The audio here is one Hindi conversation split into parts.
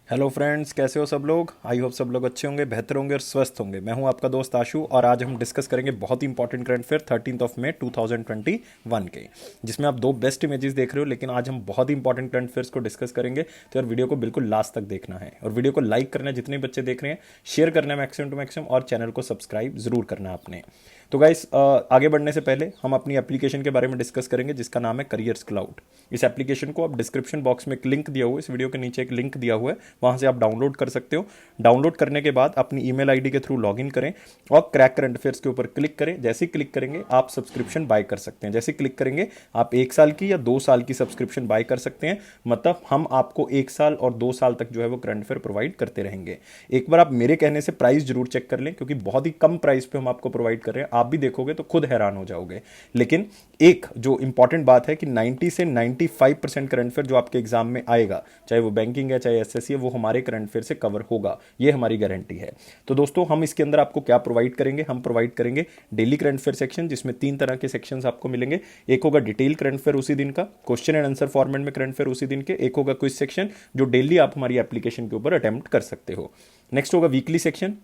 हेलो फ्रेंड्स, कैसे हो सब लोग। आई होप सब लोग अच्छे होंगे, बेहतर होंगे और स्वस्थ होंगे। मैं हूं आपका दोस्त आशु और आज हम डिस्कस करेंगे बहुत ही इंपॉर्टेंट करंट अफेयर 13 मई 2021 के, जिसमें आप दो बेस्ट इमेजेस देख रहे हो। लेकिन आज हम बहुत ही इंपॉर्टेंट करंट अफेयर्स को डिस्कस करेंगे, तो यार वीडियो को बिल्कुल लास्ट तक देखना है और वीडियो को लाइक करना है, जितने बच्चे देख रहे हैं शेयर करना है मैक्सिमम टू मैक्सिमम, और चैनल को सब्सक्राइब जरूर करना है आपने। तो गाइस, आगे बढ़ने से पहले हम अपनी एप्लीकेशन के बारे में डिस्कस करेंगे जिसका नाम है करियर्स क्लाउड। इस एप्लीकेशन को आप डिस्क्रिप्शन बॉक्स में एक लिंक दिया हुआ है, इस वीडियो के नीचे एक लिंक दिया हुआ है, वहां से आप डाउनलोड कर सकते हो। डाउनलोड करने के बाद अपनी ईमेल आईडी के थ्रू लॉगिन करें और क्रैक करंट अफेयर्स के ऊपर क्लिक करें। जैसे ही क्लिक करेंगे आप सब्सक्रिप्शन बाय कर सकते हैं। जैसे क्लिक करेंगे आप 1 साल की या 2 साल की सब्सक्रिप्शन बाय कर सकते हैं। मतलब हम आपको 1 साल और 2 साल तक जो है वो करंट अफेयर प्रोवाइड करते रहेंगे। एक बार आप मेरे कहने से प्राइस जरूर चेक कर लें, क्योंकि बहुत ही कम प्राइस पे हम आपको प्रोवाइड कर रहे हैं। आप भी देखोगे तो खुद हैरान हो जाओगे। लेकिन एक जो इंपॉर्टेंट बात है कि 90 से 95% करंट अफेयर जो आपके एग्जाम में आएगा, चाहे वो बैंकिंग है चाहे एसएससी है, वो हमारे करंट अफेयर से कवर होगा, ये हमारी गारंटी है। तो दोस्तों, हम इसके अंदर आपको क्या प्रोवाइड करेंगे, हम प्रोवाइड करेंगे डेली करंट अफेयर सेक्शन, जिसमें 3 तरह के सेक्शंस आपको मिलेंगे। एक होगा डिटेल करंट अफेयर उसी दिन का, क्वेश्चन एंड आंसर फॉर्मेट में करंट अफेयर उसी दिन के। एक होगा क्विज सेक्शन जो डेली आप हमारी एप्लीकेशन के ऊपर अटेम्प्ट कर सकते हो। नेक्स्ट होगा वीकली सेक्शन।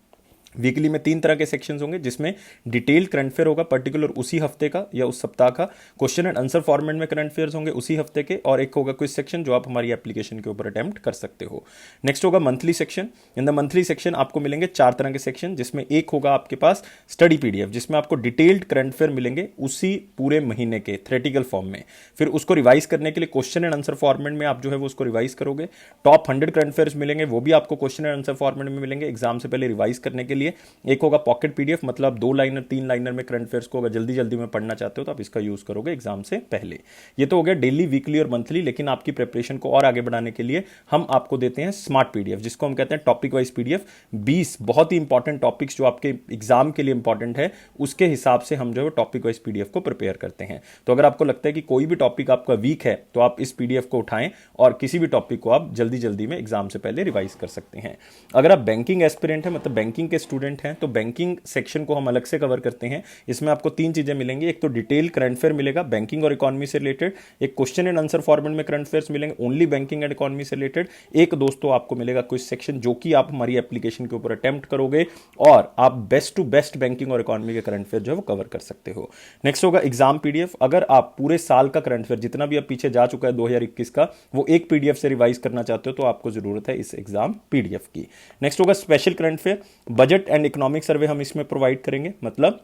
वीकली में 3 तरह के सेक्शंस होंगे, जिसमें डिटेल करंट अफेयर होगा पर्टिकुलर उसी हफ्ते का या उस सप्ताह का, क्वेश्चन एंड आंसर फॉर्मेट में करंट अफेयर्स होंगे उसी हफ्ते के, और एक होगा क्विज सेक्शन जो आप हमारी एप्लीकेशन के ऊपर अटेम्प्ट कर सकते हो। नेक्स्ट होगा monthly section. In the monthly section आपको मिलेंगे 4 तरह के सेक्शन, जिसमें एक होगा आपके पास स्टडी पीडीएफ, जिसमें आपको डिटेल्ड करंट अफेयर मिलेंगे उसी पूरे महीने के थ्रेटिकल फॉर्म में। फिर उसको रिवाइज करने के लिए क्वेश्चन एंड आंसर फॉर्मेट में आप जो है वो उसको रिवाइज करोगे। टॉप 100 करंट अफेयर्स मिलेंगे, वो भी आपको क्वेश्चन एंड आंसर फॉर्मेट में मिलेंगे एग्जाम से पहले रिवाइज करने के लिए। एक होगा पॉकेट पीडीएफ, मतलब 2 लाइनर 3 लाइनर में करंट अफेयर्स को अगर जल्दी जल्दी में पढ़ना चाहते हो तो आप इसका यूज करोगे एग्जाम से पहले। ये तो हो गया डेली, वीकली और मंथली। लेकिन आपकी प्रिपरेशन को और आगे बढ़ाने के लिए हम आपको देते हैं स्मार्ट पीडीएफ, जिसको हम कहते हैं टॉपिक वाइज पीडीएफ। 20 बहुत ही इंपॉर्टेंट टॉपिक्स जो आपके एग्जाम के लिए इंपॉर्टेंट है, उसके हिसाब से हम जो है टॉपिक वाइज पीडीएफ को प्रिपेयर करते हैं। तो अगर आपको लगता है कि कोई भी टॉपिक आपका वीक है, तो आप इस पीडीएफ को उठाएं और किसी भी टॉपिक को आप जल्दी जल्दी में एग्जाम से पहले रिवाइज कर सकते हैं। अगर आप बैंकिंग एस्पिरेंट है, मतलब बैंकिंग के स्टूडेंट हैं, तो बैंकिंग सेक्शन को हम अलग से कवर करते हैं। इसमें आपको 3 चीजें मिलेंगी। एक तो डिटेल करंट अफेयर मिलेगा बैंकिंग और इकोनॉमी से रिलेटेड, एक क्वेश्चन एंड आंसर फॉर्मेट में करंट अफेयर्स मिलेंगे ओनली बैंकिंग एंड इकोनॉमी से रिलेटेड, एक दोस्तों आपको मिलेगा क्विज सेक्शन, जो कि आप हमारी एप्लीकेशन के ऊपर अटेम्प्ट करोगे और आप बेस्ट टू बेस्ट बैंकिंग और इकोनॉमी के करंट अफेयर जो है वो कवर कर सकते हो। नेक्स्ट होगा एग्जाम पीडीएफ। अगर आप पूरे साल का करंट अफेयर जितना भी अब पीछे जा चुका है 2021 का, वो एक पीडीएफ से रिवाइज करना चाहते हो तो आपको जरूरत है इस एग्जाम पीडीएफ की। नेक्स्ट होगा special current affair. Budget and economic survey हम इसमें प्रोवाइड करेंगे, मतलब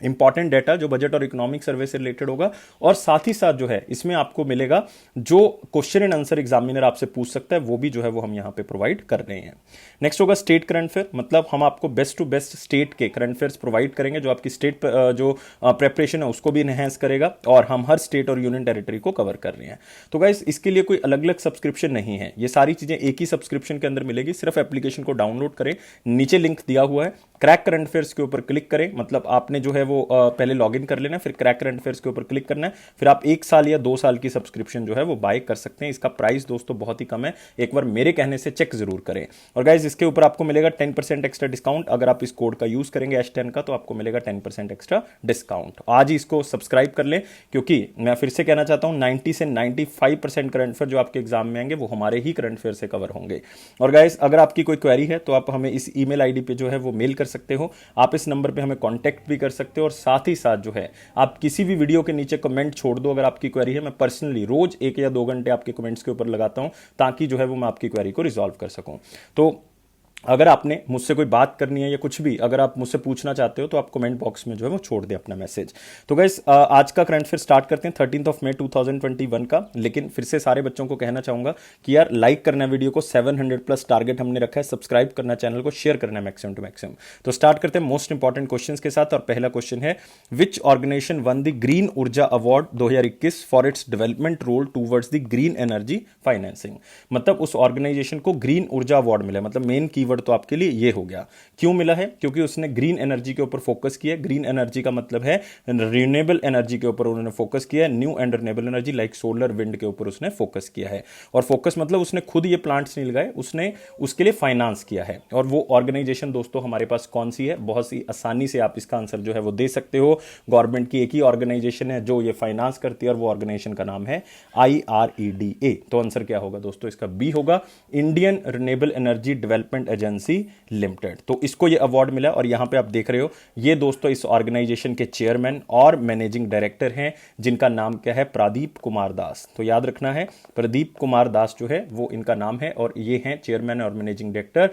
इंपॉर्टेंट डेटा जो बजट और इकोनॉमिक सर्वे से रिलेटेड होगा, और साथ ही साथ जो है इसमें आपको मिलेगा जो क्वेश्चन एंड आंसर एग्जामिनर आपसे पूछ सकता है, वो भी जो है वो हम यहां पे प्रोवाइड कर रहे हैं। नेक्स्ट होगा स्टेट करंट अफेयर, मतलब हम आपको बेस्ट टू बेस्ट स्टेट के करंट अफेयर्स प्रोवाइड करेंगे, जो आपकी स्टेट जो प्रेपरेशन है उसको भी इनहेंस करेगा, और हम हर स्टेट और यूनियन टेरिटरी को कवर कर रहे हैं। तो गाइस, इसके लिए कोई अलग अलग सब्सक्रिप्शन नहीं है, ये सारी चीजें एक ही सब्सक्रिप्शन के अंदर मिलेगी। सिर्फ एप्लीकेशन को डाउनलोड करें, नीचे लिंक दिया हुआ है, क्रैक करंट अफेयर्स के ऊपर क्लिक करें, मतलब आपने जो है वो पहले लॉगिन कर लेना, फिर क्रैक करंट अफेयर्स के ऊपर क्लिक करना है, फिर आप 1 साल या 2 साल की सब्सक्रिप्शन जो है वो बाय कर सकते हैं। इसका प्राइस दोस्तों बहुत ही कम है, एक बार मेरे कहने से चेक जरूर करें। और गाइज, इसके ऊपर आपको मिलेगा 10% एक्स्ट्रा डिस्काउंट। अगर आप इस कोड का यूज करेंगे H10 का, तो आपको मिलेगा 10% एक्स्ट्रा डिस्काउंट। आज ही इसको सब्सक्राइब कर लें, क्योंकि मैं फिर से कहना चाहता हूं 90 से 95% करंट अफेयर जो आपके एग्जाम में आएंगे वो हमारे ही करंट अफेयर से कवर होंगे। और गाइज, अगर आपकी कोई क्वेरी है तो आप हमें इस ईमेल आईडी पे जो है वो मेल कर सकते हो, आप इस नंबर पे हमें कांटेक्ट भी कर सकते हो, और साथ ही साथ जो है आप किसी भी वीडियो के नीचे कमेंट छोड़ दो अगर आपकी क्वेरी है। मैं पर्सनली रोज 1 या 2 घंटे आपके कमेंट्स के ऊपर लगाता हूं, ताकि जो है वो मैं आपकी क्वेरी को रिजॉल्व कर सकूं। तो अगर आपने मुझसे कोई बात करनी है या कुछ भी अगर आप मुझसे पूछना चाहते हो, तो आप कमेंट बॉक्स में जो है वो छोड़ दें अपना मैसेज। तो गाइस, आज का करंट अफेयर स्टार्ट करते हैं 13 मई 2021 का। लेकिन फिर से सारे बच्चों को कहना चाहूंगा कि यार लाइक करना है वीडियो को, 700 प्लस टारगेट हमने रखा है, सब्सक्राइब करना है चैनल को, शेयर करना है मैक्सिमम टू मैक्सिमम। तो स्टार्ट करते हैं मोस्ट इंपॉर्टेंट क्वेश्चन के साथ, और पहला क्वेश्चन है, which organisation won the green Urja award 2021 for its development role towards the green energy financing. मतलब उस ऑर्गेनाइजेशन को ग्रीन ऊर्जा अवार्ड मिला, मतलब मेन कीवर्ड कीवर्ड तो आपके लिए ये हो गया। क्यों मिला है? क्योंकि उसने ग्रीन एनर्जी के ऊपर फोकस किया। ग्रीन एनर्जी का मतलब है रिन्यूएबल एनर्जी के ऊपर उन्होंने फोकस किया है, new and renewable energy like solar wind के ऊपर उसने फोकस किया है। और फोकस मतलब उसने खुद ये प्लांट्स नहीं लगाए, उसने उसके लिए फाइनेंस किया है। और वो ऑर्गेनाइजेशन दोस्तों हमारे पास कौन सी है? बहुत सी आसानी से आप इसका आंसर जो है वो दे सकते हो। गवर्नमेंट की एक ही ऑर्गेनाइजेशन है जो ये फाइनेंस करती है और वो ऑर्गेनाइजेशन का नाम है IREDA। तो आंसर क्या होगा दोस्तों? इसका बी होगा, Indian renewable energy development agency limited. तो इसको ये अवार्ड मिला। और यहां पे आप देख रहे हो ये दोस्तों इस ऑर्गेनाइजेशन के चेयरमैन और मैनेजिंग डायरेक्टर हैं, जिनका नाम क्या है? प्रदीप कुमार दास। तो याद रखना है, प्रदीप कुमार दास जो है वो इनका नाम है और ये हैं चेयरमैन और managing director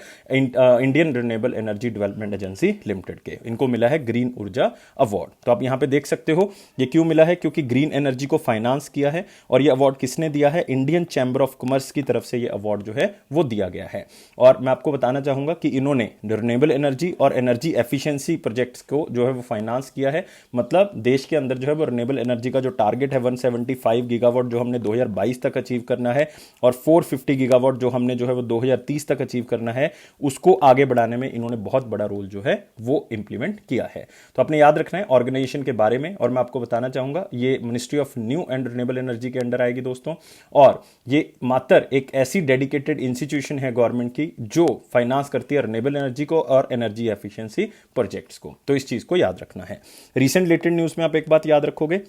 Indian renewable energy development agency limited के। इनको मिला है ग्रीन ऊर्जा अवार्ड। तो आप यहां पे देख सकते हो ये क्यों मिला है, क्योंकि ग्रीन एनर्जी को फाइनेंस किया है। और ये अवार्ड किसने दिया है? इंडियन चैम्बर ऑफ कॉमर्स की तरफ से ये अवार्ड जो है वो दिया गया है। और मैं आपको बताना चाहूंगा कि इन्होंने रिन्यूएबल एनर्जी और एनर्जी एफिशिएंसी प्रोजेक्ट्स को जो है वो फाइनेंस किया है। मतलब देश के अंदर जो है वो रिन्यूएबल एनर्जी का जो टारगेट है 175 गीगावाट जो हमने 2022 तक अचीव करना है, और 450 गीगावाट जो हमने जो है वो 2030 तक अचीव करना है, उसको आगे बढ़ाने में इन्होंने बहुत बड़ा रोल जो है वो इंप्लीमेंट किया है। तो आपने याद रखना है ऑर्गेनाइजेशन के बारे में। और मैं आपको बताना चाहूंगा ये ministry of new and renewable energy के अंडर आएगी दोस्तों। और ये मात्र एक ऐसी डेडिकेटेड इंस्टीट्यूशन है गवर्नमेंट की जो फाइनेंस करती है रिन्यूएबल एनर्जी को और एनर्जी एफिशिएंसी प्रोजेक्ट्स को। तो इस चीज को याद रखना है। रिसेंट रिलेटेड न्यूज में आप एक बात याद रखोगे,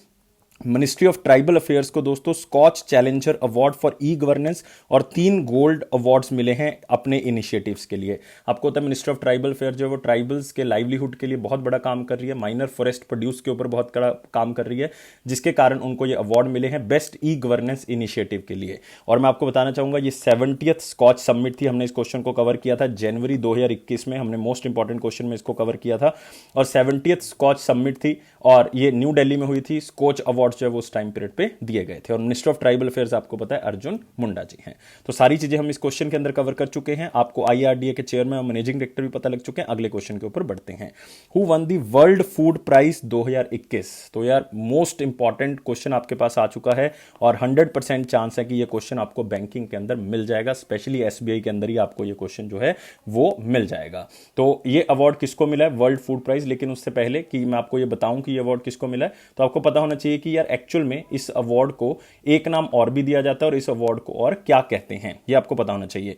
मिनिस्ट्री ऑफ ट्राइबल अफेयर्स को दोस्तों Scotch challenger award for e governance और 3 गोल्ड अवार्ड्स मिले हैं अपने इनिशिएटिव्स के लिए। आपको पता है मिनिस्ट्री ऑफ ट्राइबल अफेयर जो है वो ट्राइबल्स के लाइवलीहुड के लिए बहुत बड़ा काम कर रही है, माइनर फॉरेस्ट प्रोड्यूस के ऊपर बहुत बड़ा काम कर रही है, जिसके कारण उनको ये अवार्ड मिले हैं बेस्ट ई गवर्नेंस इनिशिएटिव के लिए। और मैं आपको बताना चाहूंगा ये 70th स्कॉच समिट थी। हमने इस क्वेश्चन को कवर किया था जनवरी 2021 में, हमने मोस्ट इंपॉर्टेंट क्वेश्चन में इसको कवर किया था। और 70th स्कॉच समिट थी और ये न्यू दिल्ली में हुई थी। स्कॉच अवार्ड जो है वो उस टाइम पीरियड पे दिए गए थे। और मिनिस्टर ऑफ ट्राइबल अफेयर्स आपको पता है अर्जुन मुंडा जी हैं। तो सारी चीजें हम इस क्वेश्चन के अंदर कवर कर चुके हैं। आपको IRDA के चेयरमैन और मैनेजिंग डायरेक्टर भी पता लग चुके हैं। अगले क्वेश्चन के ऊपर बढ़ते हैं। Who won the world food prize 2021? तो यार मोस्ट इंपॉर्टेंट क्वेश्चन आपके पास आ चुका है और 100% चांस है कि ये क्वेश्चन आपको बैंकिंग के अंदर मिल जाएगा, स्पेशली SBI के अंदर ही आपको ये क्वेश्चन जो है वो मिल जाएगा। तो ये अवार्ड किसको मिला है? World food prize. लेकिन उससे पहले कि मैं आपको ये बताऊं कि ये अवार्ड किसको मिला है, तो आपको पता होना चाहिए कि यार एक्चुअल में इस अवार्ड को एक नाम और भी दिया जाता है और इस अवार्ड को और क्या कहते हैं ये आपको पता होना चाहिए।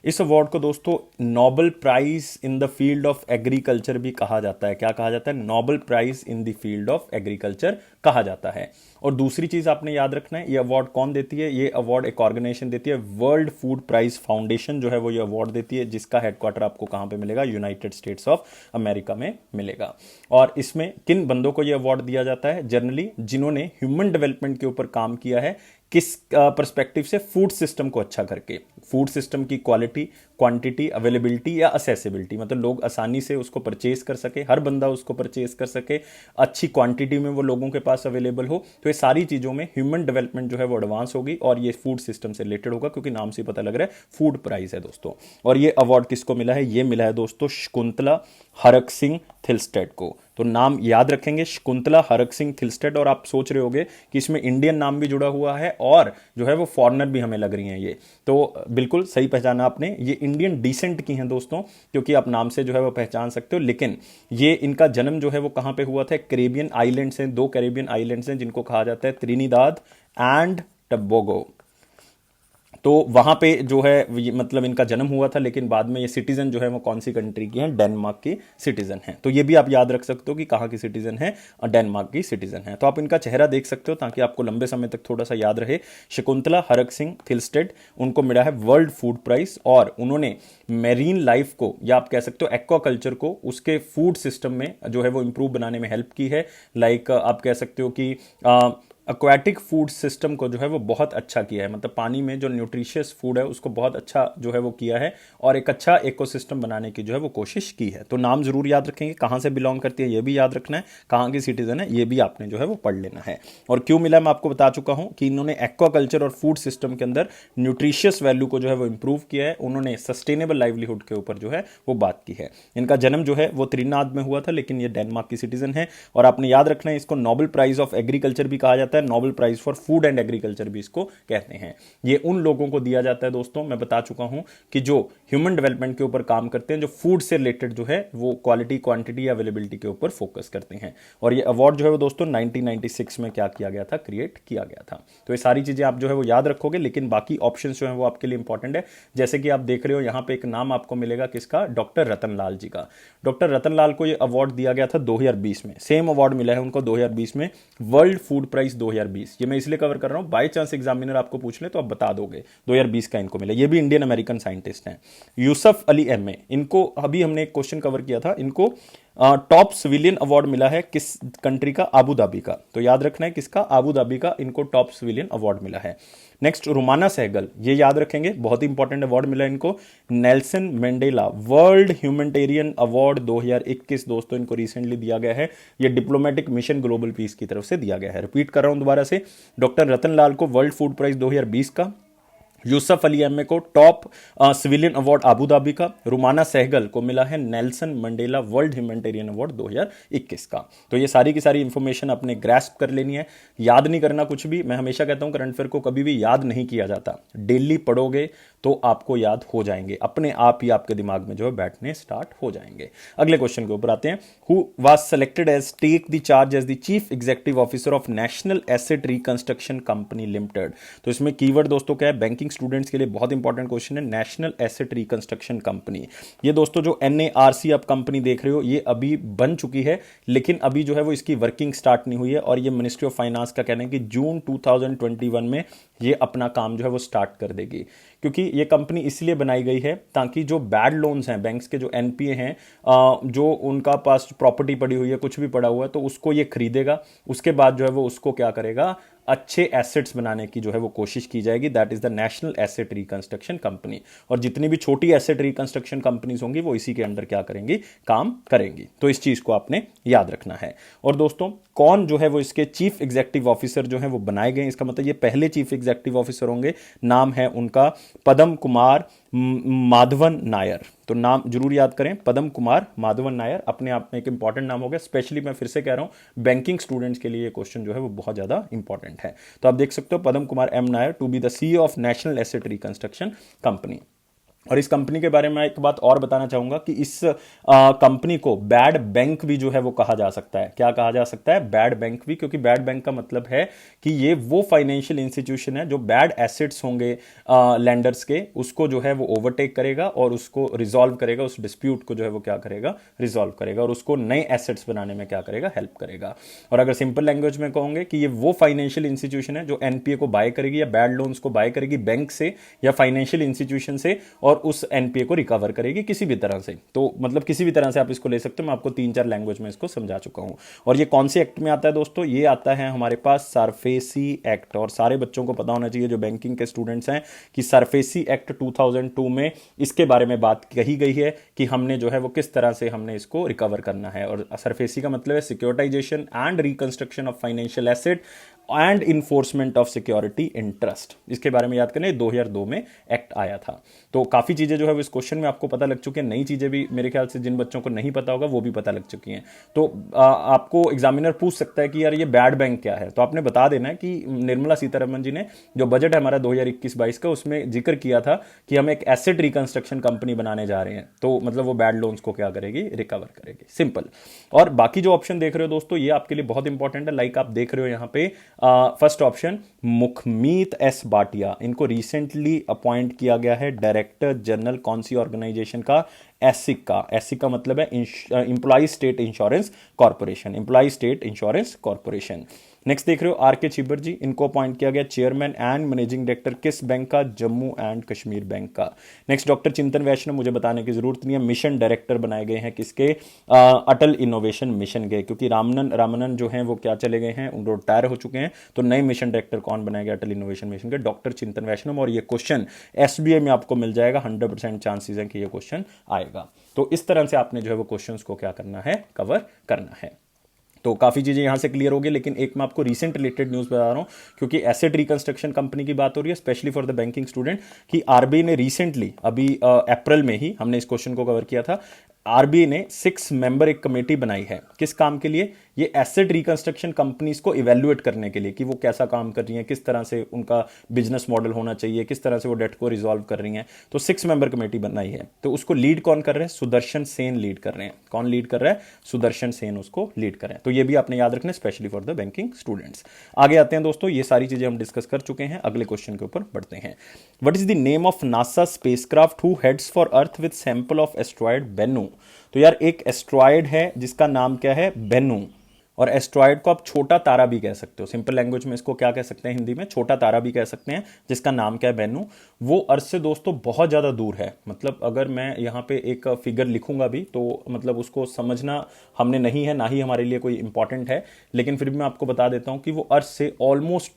इस अवार्ड को दोस्तों Nobel prize in the field of agriculture भी कहा जाता है। क्या कहा जाता है? Nobel prize in the field of agriculture कहा जाता है। और दूसरी चीज आपने याद रखना है, ये अवार्ड कौन देती है? ये अवार्ड एक ऑर्गेनाइजेशन देती है, वर्ल्ड फूड प्राइज फाउंडेशन जो है वो ये अवार्ड देती है, जिसका हेडक्वार्टर आपको कहां पे मिलेगा? यूनाइटेड स्टेट्स ऑफ अमेरिका में मिलेगा। और इसमें किन बंदों को ये अवार्ड दिया जाता है? जनरली जिन्होंने ह्यूमन डेवलपमेंट के ऊपर काम किया है, किस पर्सपेक्टिव से? फूड सिस्टम को अच्छा करके, फूड सिस्टम की क्वालिटी, क्वांटिटी, अवेलेबिलिटी या असेसिबिलिटी, मतलब लोग आसानी से उसको परचेज कर सके, हर बंदा उसको परचेज कर सके, अच्छी क्वांटिटी में वो लोगों के पास अवेलेबल हो। तो ये सारी चीजों में ह्यूमन डेवलपमेंट जो है वो एडवांस होगी और ये फूड सिस्टम से रिलेटेड होगा, क्योंकि नाम से पता लग रहा है फूड प्राइज है दोस्तों। और ये अवार्ड किसको मिला है? ये मिला है दोस्तों शकुंतला हरक सिंह थिल्स्टेड को। तो नाम याद रखेंगे, शकुंतला हरक सिंह थिल्स्टेड। और आप सोच रहे होंगे कि इसमें इंडियन नाम भी जुड़ा हुआ है और जो है वो फॉरेनर भी हमें लग रही हैं ये, तो बिल्कुल सही पहचाना आपने। ये इंडियन डिसेंट की हैं दोस्तों, क्योंकि आप नाम से जो है वो पहचान सकते हो। लेकिन ये इनका जन्म जो है वो कहां पे हुआ था? कैरेबियन आइलैंड्स हैं, 2 कैरेबियन आइलैंड्स हैं जिनको कहा जाता है त्रिनिदाद एंड टबोगो। तो वहां पे जो है मतलब इनका जन्म हुआ था, लेकिन बाद में ये सिटीजन जो है वो कौन सी कंट्री की हैं? डेनमार्क की सिटीजन है। तो ये भी आप याद रख सकते हो कि कहां की सिटीजन है? डेनमार्क की सिटीजन है। तो आप इनका चेहरा देख सकते हो ताकि आपको लंबे समय तक थोड़ा सा याद रहे। शकुंतला हरक सिंह थिल्स्टेड, उनको मिला है वर्ल्ड फूड प्राइज और उन्होंने मेरीन लाइफ को, या आप कह सकते हो एक्वाकल्चर को, उसके फूड सिस्टम में जो है वो इंप्रूव बनाने में हेल्प की है। लाइक आप कह सकते हो कि एक्वाटिक फूड सिस्टम को जो है वो बहुत अच्छा किया है, मतलब पानी में जो न्यूट्रिशियस फूड है उसको बहुत अच्छा जो है वो किया है और एक अच्छा इकोसिस्टम बनाने की जो है वो कोशिश की है। तो नाम जरूर याद रखेंगे, कहाँ से बिलोंग करती है ये भी याद रखना है, कहाँ की सिटीजन है ये भी आपने जो है वो पढ़ लेना है। और क्यों मिला मैं आपको बता चुका हूं कि इन्होंने एक्वाकल्चर और फूड सिस्टम के अंदर न्यूट्रिशियस वैल्यू को जो है वो इंप्रूव किया है, उन्होंने सस्टेनेबल लाइवलीहुड के ऊपर जो है वो बात की है। इनका जन्म जो है वो त्रिनाद में हुआ था, लेकिन ये डेनमार्क की सिटीजन है। और आपने याद रखना है इसको नोबेल प्राइज ऑफ एग्रीकल्चर भी कहा जाता है। है Nobel prize for food and agriculture भी इसको कहते हैं। ये उन लोगों को दिया जाता है दोस्तों, मैं बता चुका हूं कि जो ह्यूमन डेवलपमेंट के ऊपर काम करते हैं, जो फूड से रिलेटेड जो है वो क्वालिटी, क्वांटिटी, अवेलेबिलिटी के ऊपर फोकस करते हैं। और ये अवार्ड जो है वो दोस्तों 1996 में क्या किया गया था, क्रिएट किया गया था। तो ये सारी चीजें आप जो है वो याद रखोगे, लेकिन बाकी ऑप्शन जो है वो आपके लिए इंपॉर्टेंट है। जैसे कि आप देख रहे हो यहां पे एक नाम आपको मिलेगा किसका, डॉक्टर रतनलाल जी का। डॉक्टर रतनलाल को ये अवार्ड दिया गया था 2020 में, सेम अवार्ड मिला है उनको 2020 में, वर्ल्ड फूड प्राइज 2020। ये मैं इसलिए कवर कर रहा हूं, बाई चांस एग्जामिनर आपको पूछ ले तो आप बता दोगे, 2020 का इनको मिला। ये भी इंडियन अमेरिकन साइंटिस्ट हैं। यूसुफ अली एमए, इनको अभी हमने एक क्वेश्चन कवर किया था, इनको टॉप सिविलियन अवार्ड मिला है किस कंट्री का, आबू धाबी का। तो याद रखना है किसका, आबू धाबी का इनको टॉप सिविलियन अवार्ड मिला है। नेक्स्ट रुमाना सहगल, ये याद रखेंगे, बहुत इंपॉर्टेंट अवार्ड मिला है इनको, Nelson Mandela world humanitarian award 2021 दोस्तों इनको रिसेंटली दिया गया है। ये डिप्लोमेटिक मिशन ग्लोबल पीस की तरफ से दिया गया है। रिपीट कर रहा हूं दोबारा से, डॉक्टर रतनलाल को वर्ल्ड फूड प्राइज 2020 का, यूसुफ अली एमए को top civilian award Abu Dhabi का, रुमाना सहगल को मिला है Nelson Mandela world humanitarian award 2021 का। तो ये सारी की सारी इंफॉर्मेशन अपने ग्रैस्प कर लेनी है, याद नहीं करना कुछ भी। मैं हमेशा कहता हूं करंट अफेयर को कभी भी याद नहीं किया जाता, डेली पढ़ोगे तो आपको याद हो जाएंगे, अपने आप ही आपके दिमाग में जो है बैठने स्टार्ट हो जाएंगे। अगले क्वेश्चन के ऊपर आते हैं। Who was selected as take the charge as the chief executive officer of national asset reconstruction company limited. तो इसमें कीवर्ड दोस्तों क्या है, बैंकिंग स्टूडेंट्स के लिए बहुत इंपॉर्टेंट क्वेश्चन है, नेशनल एसेट रिकंस्ट्रक्शन कंपनी। ये दोस्तों जो NARC आप कंपनी देख रहे हो, ये अभी बन चुकी है, लेकिन अभी जो है वो इसकी वर्किंग स्टार्ट नहीं हुई है। और ये मिनिस्ट्री ऑफ फाइनेंस का कहना है कि जून 2021 में ये अपना काम जो है वो स्टार्ट कर देगी। क्योंकि ये कंपनी इसलिए बनाई गई है ताकि जो बैड लोन्स हैं, बैंक्स के जो NPA हैं, जो उनका पास प्रॉपर्टी पड़ी हुई है, कुछ भी पड़ा हुआ है, तो उसको ये खरीदेगा। उसके बाद जो है वो उसको क्या करेगा, अच्छे एसेट्स बनाने की जो है वो कोशिश की जाएगी। That is the national asset reconstruction company. और जितनी भी छोटी एसेट रिकंस्ट्रक्शन कंपनीज होंगी वो इसी के अंडर क्या करेंगी, काम करेंगी। तो इस चीज को आपने याद रखना है। और दोस्तों कौन जो है वो इसके चीफ एग्जीक्यूटिव ऑफिसर जो है वो बनाए गए, इसका मतलब ये पहले चीफ एग्जीक्यूटिव ऑफिसर होंगे। नाम है उनका पदम कुमार माधवन नायर। तो नाम जरूर याद करें, पदम कुमार माधवन नायर, अपने आप में एक इंपॉर्टेंट नाम हो गया। स्पेशली मैं फिर से कह रहा हूं, बैंकिंग स्टूडेंट्स के लिए ये क्वेश्चन जो है वो बहुत ज्यादा इंपॉर्टेंट है। तो आप देख सकते हो Padam Kumar M Nair to be the CEO of national asset reconstruction company. और इस कंपनी के बारे में एक बात और बताना चाहूंगा कि इस कंपनी को बैड बैंक भी जो है वो कहा जा सकता है। क्या कहा जा सकता है, बैड बैंक भी, क्योंकि बैड बैंक का मतलब है कि ये वो फाइनेंशियल इंस्टीट्यूशन है जो बैड एसेट्स होंगे लैंडर्स के, उसको जो है वो ओवरटेक करेगा और उसको रिजॉल्व करेगा, उस डिस्प्यूट को जो है वो क्या करेगा, रिजॉल्व करेगा, और उसको नए एसेट्स बनाने में क्या करेगा, हेल्प करेगा। और अगर सिंपल लैंग्वेज में कहोगे कि ये वो फाइनेंशियल इंस्टीट्यूशन है जो NPA को बाय करेगी या बैड लोन्स को बाय करेगी बैंक से या फाइनेंशियल इंस्टीट्यूशन से, और उस NPA को रिकवर करेगी किसी भी तरह से। तो मतलब किसी भी तरह से आप इसको ले सकते हो, मैं आपको 3-4 लैंग्वेज में इसको समझा चुका हूं। और ये कौन से एक्ट में आता है दोस्तों, ये आता है हमारे पास सरफेसी एक्ट। और सारे बच्चों को पता होना चाहिए जो बैंकिंग के स्टूडेंट्स हैं कि सरफेसी एक्ट 2002 में इसके बारे में बात कही गई है कि हमने जो है वो किस तरह से हमने इसको रिकवर करना है। और सरफेसी का मतलब है securitisation and reconstruction of financial asset and enforcement of security interest. इसके बारे में याद करें, 2002 में एक्ट आया था। तो काफी चीजें जो है इस क्वेश्चन में आपको पता लग चुकी है। नई चीजें भी मेरे ख्याल से जिन बच्चों को नहीं पता होगा वो भी पता लग चुकी हैं। तो आपको एग्जामिनर पूछ सकता है कि यार ये बैड बैंक क्या है, तो आपने बता देना है कि निर्मला सीतारमन जी ने जो बजट है हमारा 2021-22 का, उसमें जिक्र किया था कि हम एक एसेट रिकंस्ट्रक्शन कंपनी बनाने जा रहे हैं। तो मतलब वो बैड लोन्स को क्या करेगी, रिकवर करेगी, सिंपल। और बाकी जो ऑप्शन देख रहे हो दोस्तों, ये आपके लिए बहुत इंपॉर्टेंट है। लाइक आप देख रहे हो यहाँ पे first option Mukhmeet S Bhatia, इनको रिसेंटली अपॉइंट किया गया है डायरेक्टर जनरल कौन सी ऑर्गेनाइजेशन का, एसिक का। एसिक का मतलब है employ state insurance corporation, employ state insurance corporation. Next देख रहे हो RK छिब्बर जी, इनको अपॉइंट किया गया चेयरमैन एंड मैनेजिंग डायरेक्टर किस बैंक का, जम्मू एंड कश्मीर बैंक का। नेक्स्ट डॉक्टर चिंतन वैष्णव, मुझे बताने की जरूरत नहीं है, मिशन डायरेक्टर बनाए गए हैं किसके, अटल इनोवेशन मिशन के, क्योंकि रामनन जो हैं वो क्या चले गए हैं, उनको रिटायर हो चुके हैं। तो नए मिशन डायरेक्टर कौन बनाए गए अटल इनोवेशन मिशन के, डॉक्टर चिंतन वैष्णव। और ये क्वेश्चन SBI में आपको मिल जाएगा, 100% चांसेस हैं कि ये क्वेश्चन आएगा। तो इस तरह से आपने जो है वो क्वेश्चंस को क्या करना है, कवर करना है। तो काफी चीजें यहां से क्लियर हो गई, लेकिन एक मैं आपको रीसेंट रिलेटेड न्यूज बता रहा हूं, क्योंकि एसेट रिकंस्ट्रक्शन कंपनी की बात हो रही है, specially for the banking student, कि RBI ने रिसेंटली अभी अप्रैल में ही हमने इस क्वेश्चन को कवर किया था, आरबीआई ने 6 मेंबर एक कमेटी बनाई है। किस काम के लिए? ये एसेट रिकंस्ट्रक्शन कंपनीज को इवेल्युएट करने के लिए कि वो कैसा काम कर रही हैं, किस तरह से उनका बिजनेस मॉडल होना चाहिए, किस तरह से वो डेट को रिजॉल्व कर रही हैं। तो 6 मेंबर कमेटी बनाई है। तो उसको लीड कौन कर रहे हैं? सुदर्शन सेन लीड कर रहे हैं। कौन लीड कर रहा है? सुदर्शन सेन उसको लीड कर रहे हैं। तो ये भी आपने याद रखना, specially for the banking students. आगे आते हैं दोस्तों, ये सारी चीजें हम डिस्कस कर चुके हैं, अगले क्वेश्चन के ऊपर बढ़ते हैं। What is the name of NASA spacecraft who heads for earth with sample of asteroid Bennu? तो यार एक एस्ट्रॉयड है जिसका नाम क्या है? बेनू। और एस्ट्रॉयड को आप छोटा तारा भी कह सकते हो, सिंपल लैंग्वेज में इसको क्या कह सकते हैं हिंदी में? छोटा तारा भी कह सकते हैं, जिसका नाम क्या है? बेनू। वो अर्थ से दोस्तों बहुत ज्यादा दूर है। मतलब अगर मैं यहाँ पे एक फिगर लिखूंगा भी तो मतलब उसको समझना हमने नहीं है, ना ही हमारे लिए कोई इंपॉर्टेंट है, लेकिन फिर भी मैं आपको बता देता हूं कि वो अर्थ से ऑलमोस्ट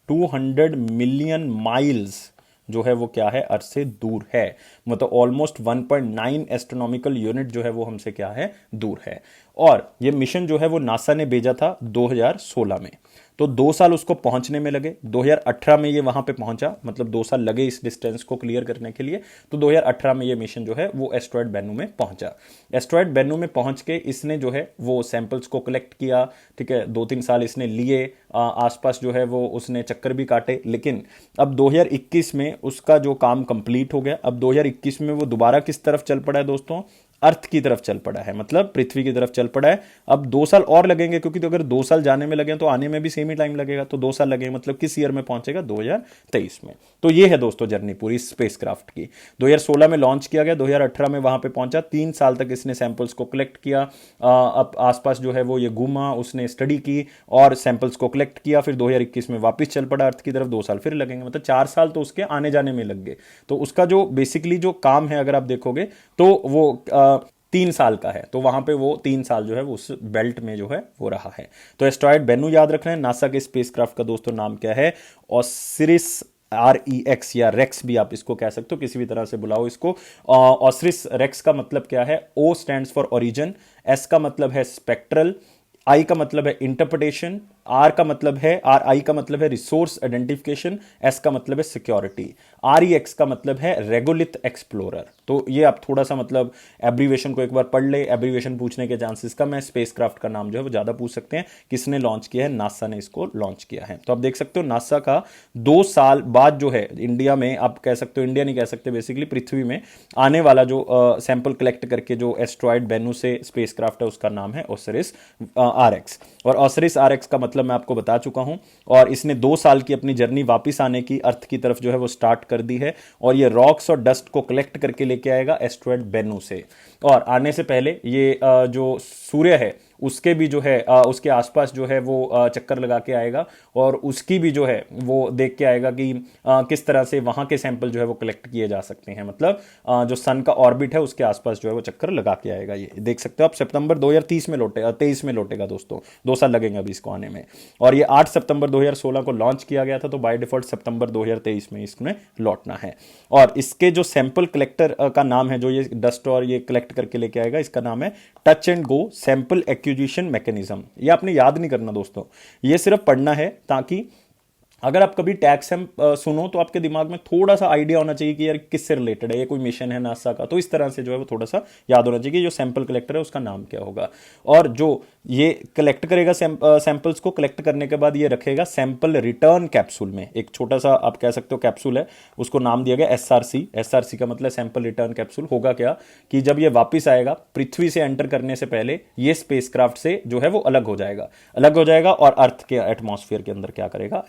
200 मिलियन माइल्स जो है वो क्या है? अर्थ से दूर है। मतलब ऑलमोस्ट 1.9 एस्ट्रोनॉमिकल यूनिट जो है वो हमसे क्या है? दूर है। और ये मिशन जो है वो नासा ने भेजा था 2016 में। तो 2 साल उसको पहुंचने में लगे। 2018 में ये वहां पे पहुंचा, मतलब 2 साल लगे इस डिस्टेंस को क्लियर करने के लिए। तो 2018 में ये मिशन जो है वो एस्ट्रॉयड बेनू में पहुंचा। एस्ट्रॉयड बेनू में पहुंच के इसने जो है वो सैंपल्स को कलेक्ट किया। ठीक है, 2-3 साल इसने लिए, आसपास जो है वो उसने चक्कर भी काटे। लेकिन अब 2021 में उसका जो काम कंप्लीट हो गया। अब 2021 में वो दोबारा किस तरफ चल पड़ा है दोस्तों? अर्थ की तरफ चल पड़ा है, मतलब पृथ्वी की तरफ चल पड़ा है। अब 2 साल और लगेंगे, क्योंकि तो अगर 2 साल जाने में लगे तो आने में भी सेम ही टाइम लगेगा। तो 2 साल लगेंगे, मतलब किस ईयर में पहुंचेगा? 2023 में। तो ये है दोस्तों जर्नी पूरी स्पेसक्राफ्ट की। 2016 में लॉन्च किया गया, 2018 में वहां पे पहुंचा। 3 साल तक इसने सैंपल्स को कलेक्ट किया। अब आसपास जो है वो ये घूमा, उसने स्टडी की और सैंपल्स को कलेक्ट किया। फिर 2021 में वापस चल पड़ा अर्थ की तरफ। 2 साल फिर लगेंगे, मतलब 4 साल तो उसके आने जाने में लग गए। तो उसका जो बेसिकली जो काम है अगर आप देखोगे तो वो 3 साल का है। तो वहां पे वो 3 साल जो है वो उस बेल्ट में जो है वो रहा है। तो एस्ट्रॉयड बेनू याद रखना है। नासा के स्पेसक्राफ्ट का दोस्तों नाम क्या है? ऑसिरिस REX या रेक्स भी आप इसको कह सकते हो, किसी भी तरह से बुलाओ इसको। ऑसिरिस रेक्स का मतलब क्या है? O stands for origin, S का मतलब है स्पेक्ट्रल, I का मतलब है इंटरप्रिटेशन, R का मतलब है RI का मतलब है रिसोर्स आइडेंटिफिकेशन, S का मतलब है सिक्योरिटी, REX का मतलब है रेगोलिथ एक्सप्लोरर। तो ये आप थोड़ा सा मतलब एब्रीवेशन को एक बार पढ़ ले, एब्रीवेशन पूछने के चांसेस कम है। स्पेसक्राफ्ट का नाम जो है वो ज्यादा पूछ सकते हैं। किसने लॉन्च किया है? नासा ने इसको लॉन्च किया है। तो आप देख सकते हो नासा का 2 साल बाद जो है इंडिया में, आप कह सकते हो, इंडिया नहीं कह सकते, बेसिकली पृथ्वी में आने वाला जो सैंपल कलेक्ट करके जो एस्ट्रॉयड बेनू से स्पेसक्राफ्ट है उसका नाम है ओसिरिस RX। और ओसिरिस RX का मतलब मैं आपको बता चुका हूं। और इसने 2 साल की अपनी जर्नी वापस आने की अर्थ की तरफ जो है वो स्टार्ट कर दी है। और ये रॉक्स और डस्ट को कलेक्ट करके लेके आएगा एस्ट्रॉयड बेनू से। और आने से पहले ये जो सूर्य है उसके भी जो है उसके आसपास जो है वो चक्कर लगा के आएगा और उसकी भी जो है वो देख के आएगा कि किस तरह से वहां के सैंपल जो है वो कलेक्ट किए जा सकते हैं। मतलब जो सन का ऑर्बिट है उसके आसपास जो है वो चक्कर लगा के आएगा। ये देख सकते हो आप, सितंबर 2030 में लौटेगा, 23 में लौटेगा दोस्तों। 2 साल लगेंगे अभी इसको आने में। और ये 8 सितंबर 2016 को लॉन्च किया गया था, तो बाय डिफॉल्ट सितंबर 2023 में इसमें लौटना है। और इसके जो सैंपल कलेक्टर का नाम है, जो ये डस्ट और ये कलेक्ट करके लेके आएगा, इसका नाम है touch and go sample acquisition mechanism. ये आपने याद नहीं करना दोस्तों, ये सिर्फ पढ़ना है, ताकि अगर आप कभी टैक्स सुनो तो आपके दिमाग में थोड़ा सा आइडिया होना चाहिए कि यार किससे रिलेटेड है, ये कोई मिशन है नासा का। तो इस तरह से जो है वो थोड़ा सा याद होना चाहिए कि जो सैंपल कलेक्टर है उसका नाम क्या होगा। और जो ये कलेक्ट करेगा सैंपल्स को कलेक्ट करने के बाद ये रखेगा सैंपल रिटर्न कैप्सूल में। एक छोटा सा आप कह सकते हो कैप्सूल है, उसको नाम दिया गया SRC। SRC का मतलब सैंपल रिटर्न कैप्सूल। होगा क्या कि जब ये वापिस आएगा पृथ्वी से एंटर करने से पहले ये स्पेसक्राफ्ट से जो है वो अलग हो जाएगा और अर्थ के एटमॉस्फेयर के अंदर क्या करेगा?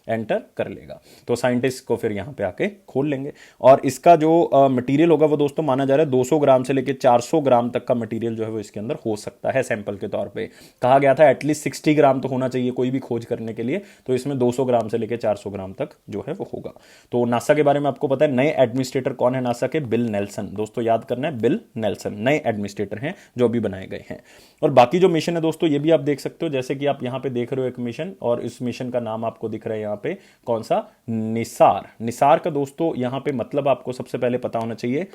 एंटर कर लेगा। तो साइंटिस्ट को फिर यहां पे आके खोल लेंगे। और इसका जो मटेरियल होगा वो दोस्तों माना जा रहा है 200 ग्राम से लेकर 400 ग्राम तक का मटेरियल जो है वो इसके अंदर हो सकता है सैंपल के तौर पे। कहा गया था एटलीस्ट 60 ग्राम तो होना चाहिए कोई भी खोज करने के लिए, तो इसमें 200 ग्राम से लेकर 400 ग्राम तक जो है वो होगा। तो नासा के बारे में आपको पता है, नए एडमिनिस्ट्रेटर कौन है नासा के? Bill Nelson. दोस्तों याद करना है, बिल नेल्सन नए एडमिनिस्ट्रेटर हैं जो अभी बनाए गए हैं। और बाकी जो मिशन है दोस्तों ये भी आप देख सकते हो, जैसे कि आप यहां पे देख रहे हो एक मिशन, और इस मिशन का नाम आपको दिख रहा है यहां पे, कौन सा? निसार। निसार का दोस्तों यहां पे मतलब आपको सबसे पहले पता होना चाहिए,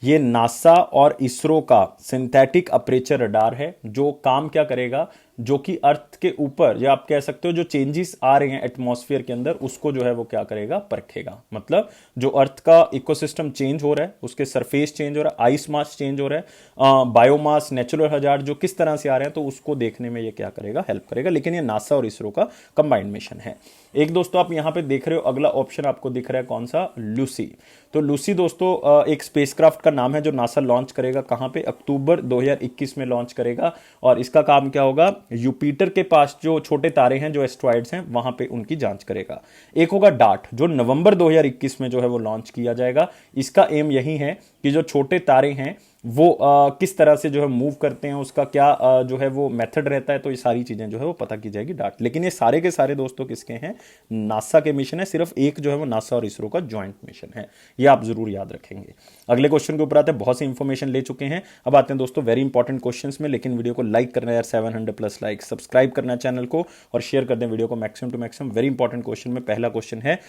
ये नासा और इसरो का सिंथेटिक अपर्चर रडार है, जो काम क्या करेगा? जो कि अर्थ के ऊपर, या आप कह सकते हो जो चेंजेस आ रहे हैं एटमॉस्फेयर के अंदर, उसको जो है वो क्या करेगा, परखेगा। मतलब जो अर्थ का इकोसिस्टम चेंज हो रहा है, उसके सरफेस चेंज हो रहा है, आइस मास चेंज हो रहा है, बायोमास, नेचुरल हजार्ड जो किस तरह से आ रहे हैं, तो उसको देखने में ये क्या करेगा, हेल्प करेगा। लेकिन ये नासा और इसरो का कंबाइंड मिशन है। एक दोस्तों आप यहां पे देख रहे हो, अगला ऑप्शन आपको दिख रहा है कौन सा, लूसी। तो लूसी दोस्तों एक स्पेसक्राफ्ट का नाम है जो नासा लॉन्च करेगा। कहां पे, अक्टूबर 2021 में लॉन्च करेगा। और इसका काम क्या होगा, यूपिटर के पास जो छोटे तारे हैं, जो एस्ट्रॉइड्स हैं, वहां पे उनकी जांच करेगा। एक होगा डार्ट, जो नवंबर 2021 में जो है वो लॉन्च किया जाएगा। इसका एम यही है कि जो छोटे तारे हैं वो किस तरह से जो है मूव करते हैं, उसका क्या जो है वो मेथड रहता है, तो ये सारी चीजें जो है वो पता की जाएगी डार्ट। लेकिन ये सारे के सारे दोस्तों किसके हैं, नासा के मिशन है। सिर्फ एक जो है वो नासा और इसरो का ज्वाइंट मिशन है, ये आप जरूर याद रखेंगे। अगले क्वेश्चन के ऊपर आते हैं। बहुत सी इंफॉर्मेशन ले चुके हैं, अब आते हैं दोस्तों वेरी इंपॉर्टेंट क्वेश्चंस में। लेकिन वीडियो को लाइक करना यार, 700+ लाइक, सब्सक्राइब करना चैनल को और शेयर कर दें वीडियो को maximum to maximum. Very important question में पहला क्वेश्चन है,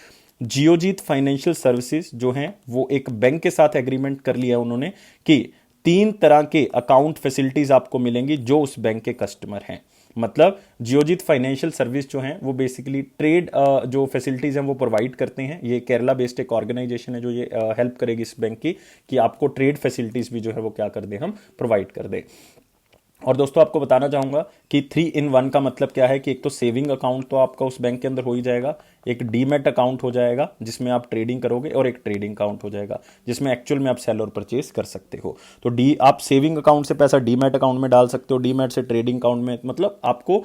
जियोजीत फाइनेंशियल सर्विसेज जो है वो एक बैंक के साथ एग्रीमेंट कर लिया उन्होंने कि 3 तरह के अकाउंट फैसिलिटीज आपको मिलेंगी जो उस बैंक के कस्टमर हैं। मतलब जियोजीत फाइनेंशियल सर्विस जो है वो बेसिकली ट्रेड जो फैसिलिटीज हैं वो प्रोवाइड करते हैं। ये केरला बेस्ड एक ऑर्गेनाइजेशन है जो ये हेल्प करेगी इस बैंक की कि आपको ट्रेड फैसिलिटीज भी जो है वो क्या कर दें, हम प्रोवाइड कर दें। और दोस्तों आपको बताना चाहूंगा कि 3 in 1 का मतलब क्या है कि एक तो सेविंग अकाउंट तो आपका उस बैंक के अंदर हो ही जाएगा, एक डीमैट अकाउंट हो जाएगा जिसमें आप ट्रेडिंग करोगे, और एक ट्रेडिंग अकाउंट हो जाएगा जिसमें एक्चुअल में आप सेल और परचेज कर सकते हो। तो आप सेविंग अकाउंट से पैसा डीमैट अकाउंट में डाल सकते हो, डीमैट से ट्रेडिंग अकाउंट में। मतलब आपको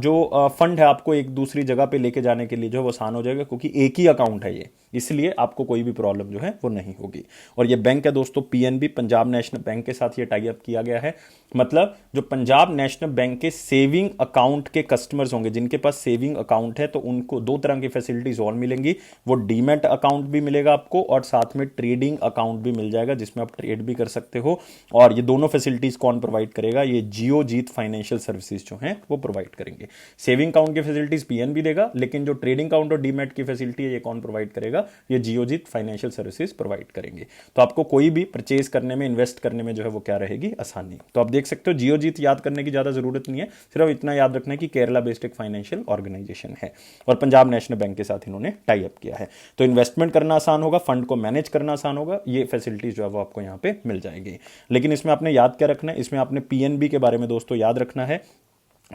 जो फंड है आपको एक दूसरी जगह पे लेके जाने के लिए जो है वो आसान हो जाएगा, क्योंकि एक ही अकाउंट है ये, इसलिए आपको कोई भी प्रॉब्लम जो है वो नहीं होगी। और ये बैंक है दोस्तों पीएनबी, पंजाब नेशनल बैंक के साथ ये टाई अप किया गया है। मतलब जो पंजाब नेशनल बैंक के सेविंग अकाउंट के कस्टमर्स होंगे, जिनके पास सेविंग अकाउंट है, तो उनको 2 तरह की फैसिलिटीज और मिलेंगी। वो डीमैट अकाउंट भी मिलेगा आपको और साथ में ट्रेडिंग अकाउंट भी मिल जाएगा जिसमें आप ट्रेड भी कर सकते हो। और ये दोनों फैसिलिटीज कौन प्रोवाइड करेगा, ये जियोजीत फाइनेंशियल सर्विसेज जो है वो प्रोवाइड करेंगे। सेविंग अकाउंट की फैसिलिटीज पीएनबी देगा, लेकिन जो ट्रेडिंग अकाउंट और डीमैट की फैसिलिटी है ये कौन प्रोवाइड करेगा, ये जियोजीत फाइनेंशियल सर्विसेज प्रोवाइड करेंगे। तो आपको कोई भी परचेज करने में, इन्वेस्ट करने में जो है वो क्या रहेगी, आसानी। तो आप देख सकते हो जियोजीत याद करने की ज्यादा जरूरत नहीं है, सिर्फ इतना याद रखना है कि केरला बेस्ड एक फाइनेंशियल ऑर्गेनाइजेशन है और पंजाब नेशनल बैंक के साथ इन्होंने टाई अप किया है। तो इन्वेस्टमेंट करना आसान होगा, फंड को मैनेज करना आसान होगा, ये फैसिलिटीज जो है वो आपको यहां पे मिल जाएगी। लेकिन इसमें आपने याद क्या रखना है, इसमें आपने पीएनबी के बारे में दोस्तों याद रखना है।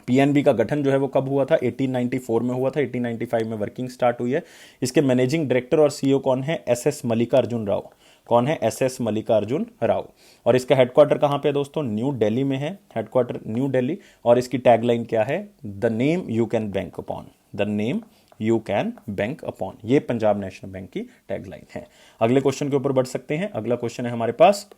पीएनबी का गठन जो है वो कब हुआ था, 1894 में हुआ था, 1895 में वर्किंग स्टार्ट हुई है। इसके मैनेजिंग डायरेक्टर और सीईओ कौन है, एसएस मल्लिकार्जुन राव। कौन है, एसएस मल्लिकार्जुन राव। और इसका हेडक्वार्टर कहां पे है दोस्तों, न्यू दिल्ली में है, हेडक्वार्टर न्यू दिल्ली। और इसकी टैगलाइन क्या है, the name you can bank upon, the name you can bank upon, ये पंजाब नेशनल बैंक की टैगलाइन है। अगले क्वेश्चन के ऊपर बढ़ सकते हैं। अगला क्वेश्चन है हमारे पास,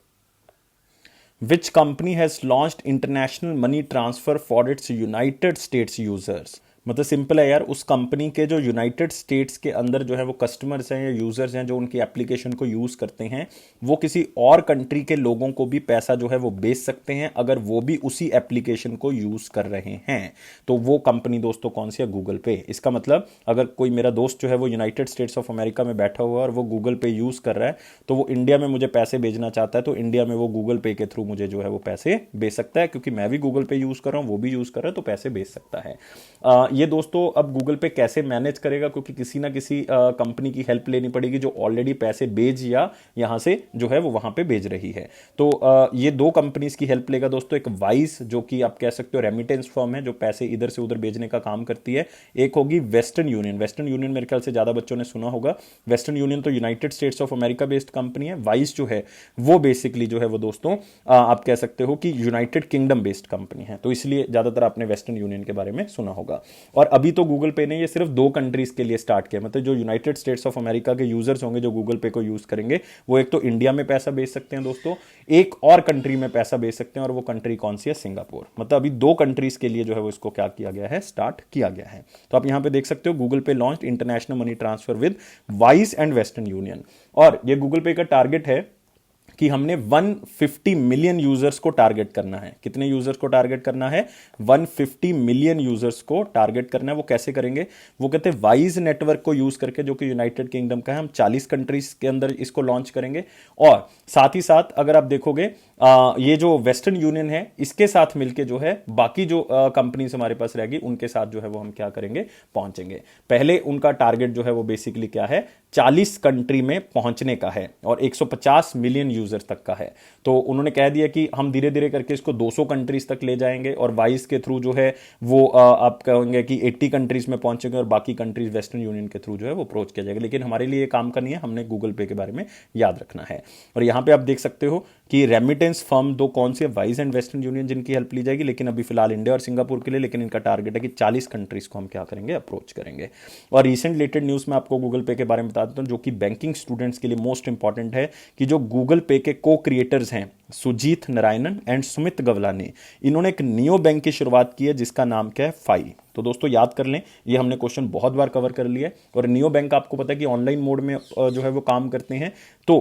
Which company has launched international money transfer for its United States users? मतलब सिंपल है यार, उस कंपनी के जो यूनाइटेड स्टेट्स के अंदर जो है वो कस्टमर्स हैं या यूजर्स हैं जो उनकी एप्लीकेशन को यूज करते हैं, वो किसी और कंट्री के लोगों को भी पैसा जो है वो भेज सकते हैं अगर वो भी उसी एप्लीकेशन को यूज कर रहे हैं। तो वो कंपनी दोस्तों कौन सी है, गूगल पे। इसका मतलब अगर कोई मेरा दोस्त जो है वो यूनाइटेड स्टेट्स ऑफ अमेरिका में बैठा हुआ है और वो गूगल पे यूज कर रहा है, तो वो इंडिया में मुझे पैसे भेजना चाहता है, तो इंडिया में वो गूगल पे के थ्रू मुझे जो है वो पैसे भेज सकता है, क्योंकि मैं भी गूगल पे यूज कर रहा हूं, वो भी यूज कर रहा है, तो पैसे भेज सकता है। ये दोस्तों अब गूगल पे कैसे मैनेज करेगा, क्योंकि किसी ना किसी कंपनी की हेल्प लेनी पड़ेगी जो ऑलरेडी पैसे भेज या यहां से जो है वो वहां पे भेज रही है। तो ये 2 कंपनीज की हेल्प लेगा दोस्तों। एक वाइस जो कि आप कह सकते हो रेमिटेंस फर्म है जो पैसे इधर से उधर भेजने का काम करती है। एक होगी वेस्टर्न यूनियन। वेस्टर्न यूनियन मेरे ख्याल से ज्यादा बच्चों ने सुना होगा। वेस्टर्न यूनियन तो United states of America based company है। वाइस जो है वो बेसिकली जो है वो दोस्तों आप कह सकते हो कि यूनाइटेड किंगडम बेस्ड कंपनी है, तो इसलिए ज्यादातर आपने वेस्टर्न यूनियन के बारे में सुना होगा। और अभी तो गूगल पे ने ये सिर्फ 2 कंट्रीज के लिए स्टार्ट किया, मतलब जो यूनाइटेड स्टेट्स ऑफ अमेरिका के यूजर्स होंगे जो गूगल पे को यूज करेंगे, वो एक तो इंडिया में पैसा भेज सकते हैं दोस्तों, एक और कंट्री में पैसा भेज सकते हैं, और वो कंट्री कौन सी है, सिंगापुर। मतलब अभी 2 कंट्रीज के लिए जो है वो इसको क्या किया गया है, स्टार्ट किया गया है। तो आप यहां पे देख सकते हो गूगल पे launch international money transfer with vice and western union. और ये गूगल पे का टारगेट है कि हमने 150 मिलियन यूजर्स को टारगेट करना है। कितने यूजर्स को टारगेट करना है? 150 मिलियन यूजर्स को टारगेट करना है। वो कैसे करेंगे? वो कहते हैं वाइज नेटवर्क को यूज करके, जो कि यूनाइटेड किंगडम का है। हम 40 कंट्रीज के अंदर इसको लॉन्च करेंगे। और साथ ही साथ अगर आप देखोगे ये जो वेस्टर्न यूनियन है, इसके साथ मिलके जो है बाकी जो कंपनीज हमारे पास रहेगी, उनके साथ जो है वो हम क्या करेंगे? पहुंचेंगे। पहले उनका टारगेट जो है वो बेसिकली क्या है? 40 कंट्री में पहुंचने का है और 150 मिलियन यूजर्स तक का है। तो उन्होंने कह दिया कि हम धीरे धीरे करके इसको 200 कंट्रीज तक ले जाएंगे और वाइस के थ्रू जो है वो आप कहेंगे कि 80 कंट्रीज में पहुंचेंगे और बाकी कंट्रीज वेस्टर्न यूनियन के थ्रू जो है वो अप्रोच किया जाएगा। लेकिन हमारे लिए काम का नहीं है, हमने गूगल पे के बारे में याद रखना है। और यहां पे आप देख सकते हो कि रेमिटेंस फर्म दो कौन से? वाइस एंड वेस्टर्न यूनियन, जिनकी हेल्प ली जाएगी, लेकिन अभी फिलहाल इंडिया और सिंगापुर के लिए। लेकिन इनका टारगेट है कि 40 कंट्रीज को हम क्या करेंगे? अप्रोच करेंगे। और रिसेंट रिलेटेड न्यूज में आपको गूगल पे के बारे में बता देता हूं, जो कि बैंकिंग स्टूडेंट्स के लिए मोस्ट इंपॉर्टेंट है, कि जो गूगल पे के को क्रिएटर्स हैं सुजीत नारायणन एंड सुमित गवलानी, इन्होंने एक नियो बैंक की शुरुआत की है जिसका नाम क्या है? फाई। तो दोस्तों याद कर लें, ये हमने क्वेश्चन बहुत बार कवर कर लिया है। और नियो बैंक आपको पता है कि ऑनलाइन मोड में जो है वो काम करते हैं। तो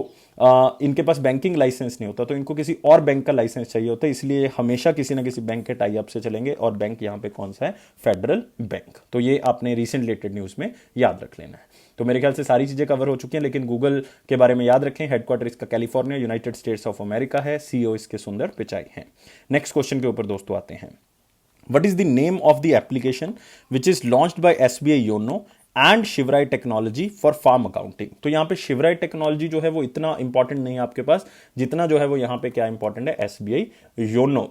इनके पास बैंकिंग लाइसेंस नहीं होता, तो इनको किसी और बैंक का लाइसेंस चाहिए होता है, इसलिए हमेशा किसी ना किसी बैंक के टाई अप से चलेंगे। और बैंक यहाँ पे कौन सा है? Federal bank. तो ये आपने रिसेंट रिलेटेड न्यूज में याद रख लेना है। तो मेरे ख्याल से सारी चीजें कवर हो चुकी हैं, लेकिन गूगल के बारे में याद रखें, हेडक्वार्टर इसका California, United states of America है। सीईओ इसके सुंदर पिचाई हैं। नेक्स्ट क्वेश्चन के ऊपर दोस्तों आते हैं। What is the name of the application which is launched by SBI Yono and Shivrai technology for farm accounting? तो यहां पे शिवराय टेक्नोलॉजी जो है वो इतना इंपॉर्टेंट नहीं है आपके पास, जितना जो है वो यहां पे क्या इंपॉर्टेंट है? एसबीआई योनो,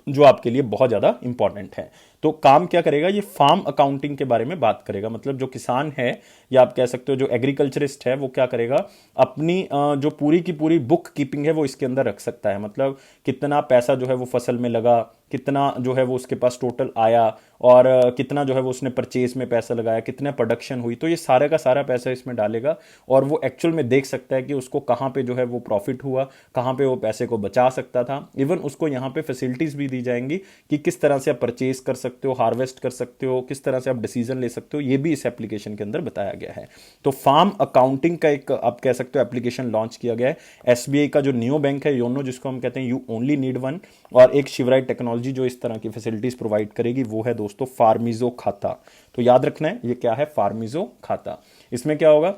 जो आपके लिए बहुत ज्यादा इंपॉर्टेंट है। तो काम क्या करेगा? ये फार्म अकाउंटिंग के बारे में बात करेगा। मतलब जो किसान है, या आप कह सकते हो जो एग्रीकल्चरिस्ट है, वो क्या करेगा? अपनी जो पूरी की पूरी बुक कीपिंग है वो इसके अंदर रख सकता है। मतलब कितना पैसा जो है वो फसल में लगा, कितना जो है वो उसके पास टोटल आया, और कितना जो है वो उसने परचेज में पैसा लगाया, कितने प्रोडक्शन हुई, तो ये सारे का सारा पैसा इसमें डालेगा और वो एक्चुअल में देख सकता है कि उसको कहाँ पे जो है वो प्रॉफिट हुआ, कहाँ पे वो पैसे को बचा सकता था। इवन उसको यहाँ पे फैसिलिटीज भी दी जाएंगी कि किस तरह से आप परचेज कर सकते हो, हार्वेस्ट कर सकते हो, किस तरह से आप डिसीजन ले सकते हो, ये भी इस एप्लीकेशन के अंदर बताया गया है। तो फार्म अकाउंटिंग का एक आप कह सकते हो एप्लीकेशन लॉन्च किया गया है। एसबीआई का जो नियो बैंक है योनो, जिसको हम कहते हैं यू ओनली नीड वन, और एक शिवराय टेक्नोलॉजी जो इस तरह की फैसिलिटीज प्रोवाइड करेगी, वो है दोस्तों फार्मिजो खाता। तो याद रखना है ये क्या है? फार्मिजो खाता। इसमें क्या होगा?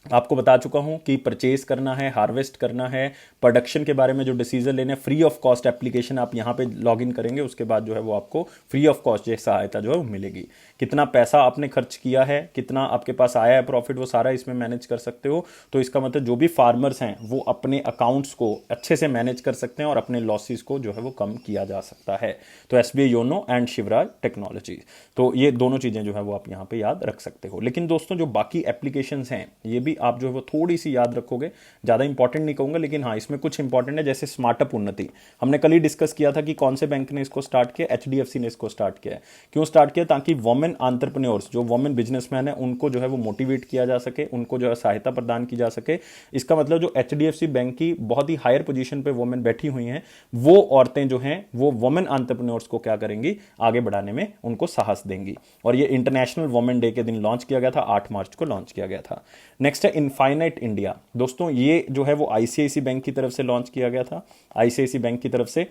आपको बता चुका हूं कि परचेज करना है, हार्वेस्ट करना है, प्रोडक्शन के बारे में जो डिसीजन लेने, फ्री ऑफ कॉस्ट एप्लीकेशन आप यहां पे लॉग इन करेंगे, उसके बाद जो है वो आपको फ्री ऑफ कॉस्ट जैसा सहायता जो है वो मिलेगी। कितना पैसा आपने खर्च किया है, कितना आपके पास आया है प्रॉफिट, वो सारा इसमें मैनेज कर सकते हो। तो इसका मतलब जो भी फार्मर्स हैं वो अपने अकाउंट्स को अच्छे से मैनेज कर सकते हैं और अपने लॉसेस को जो है वो कम किया जा सकता है। तो SBI YONO and Shivraj technology, तो ये दोनों चीजें जो है वो आप यहाँ पे याद रख सकते हो। लेकिन दोस्तों जो बाकी एप्लीकेशंस हैं ये भी आप जो है वो थोड़ी सी याद रखोगे, ज्यादा इंपॉर्टेंट नहीं कहूंगा, लेकिन हाँ इसमें कुछ इंपॉर्टेंट है। जैसे स्मार्टअप उन्नति, हमने कल ही डिस्कस किया था कि कौन से बैंक ने इसको स्टार्ट किया? एचडीएफसी ने इसको स्टार्ट किया है। क्यों स्टार्ट किया? ताकि वुमेन एंटरप्रेन्योर्स, जो वुमेन बिजनेसमैन है, उनको जो है वो मोटिवेट किया जा सके, उनको जो है सहायता प्रदान की जा सके। इसका मतलब जो एचडीएफसी बैंक की बहुत ही हायर पोजीशन पे वुमेन बैठी हुई हैं, वो औरतें जो हैं वो वुमेन एंटरप्रेन्योर्स को क्या करेंगी? आगे बढ़ाने में उनको साहस देंगी। और ये इंटरनेशनल वुमेन डे के दिन लॉन्च किया गया था, 8 मार्च को लॉन्च किया गया था। नेक्स्ट है इनफाइनाइट इंडिया। दोस्तों ये जो है वो आईसीआईसी बैंक की तरफ से लॉन्च किया गया था। आईसीआईसी बैंक की तरफ से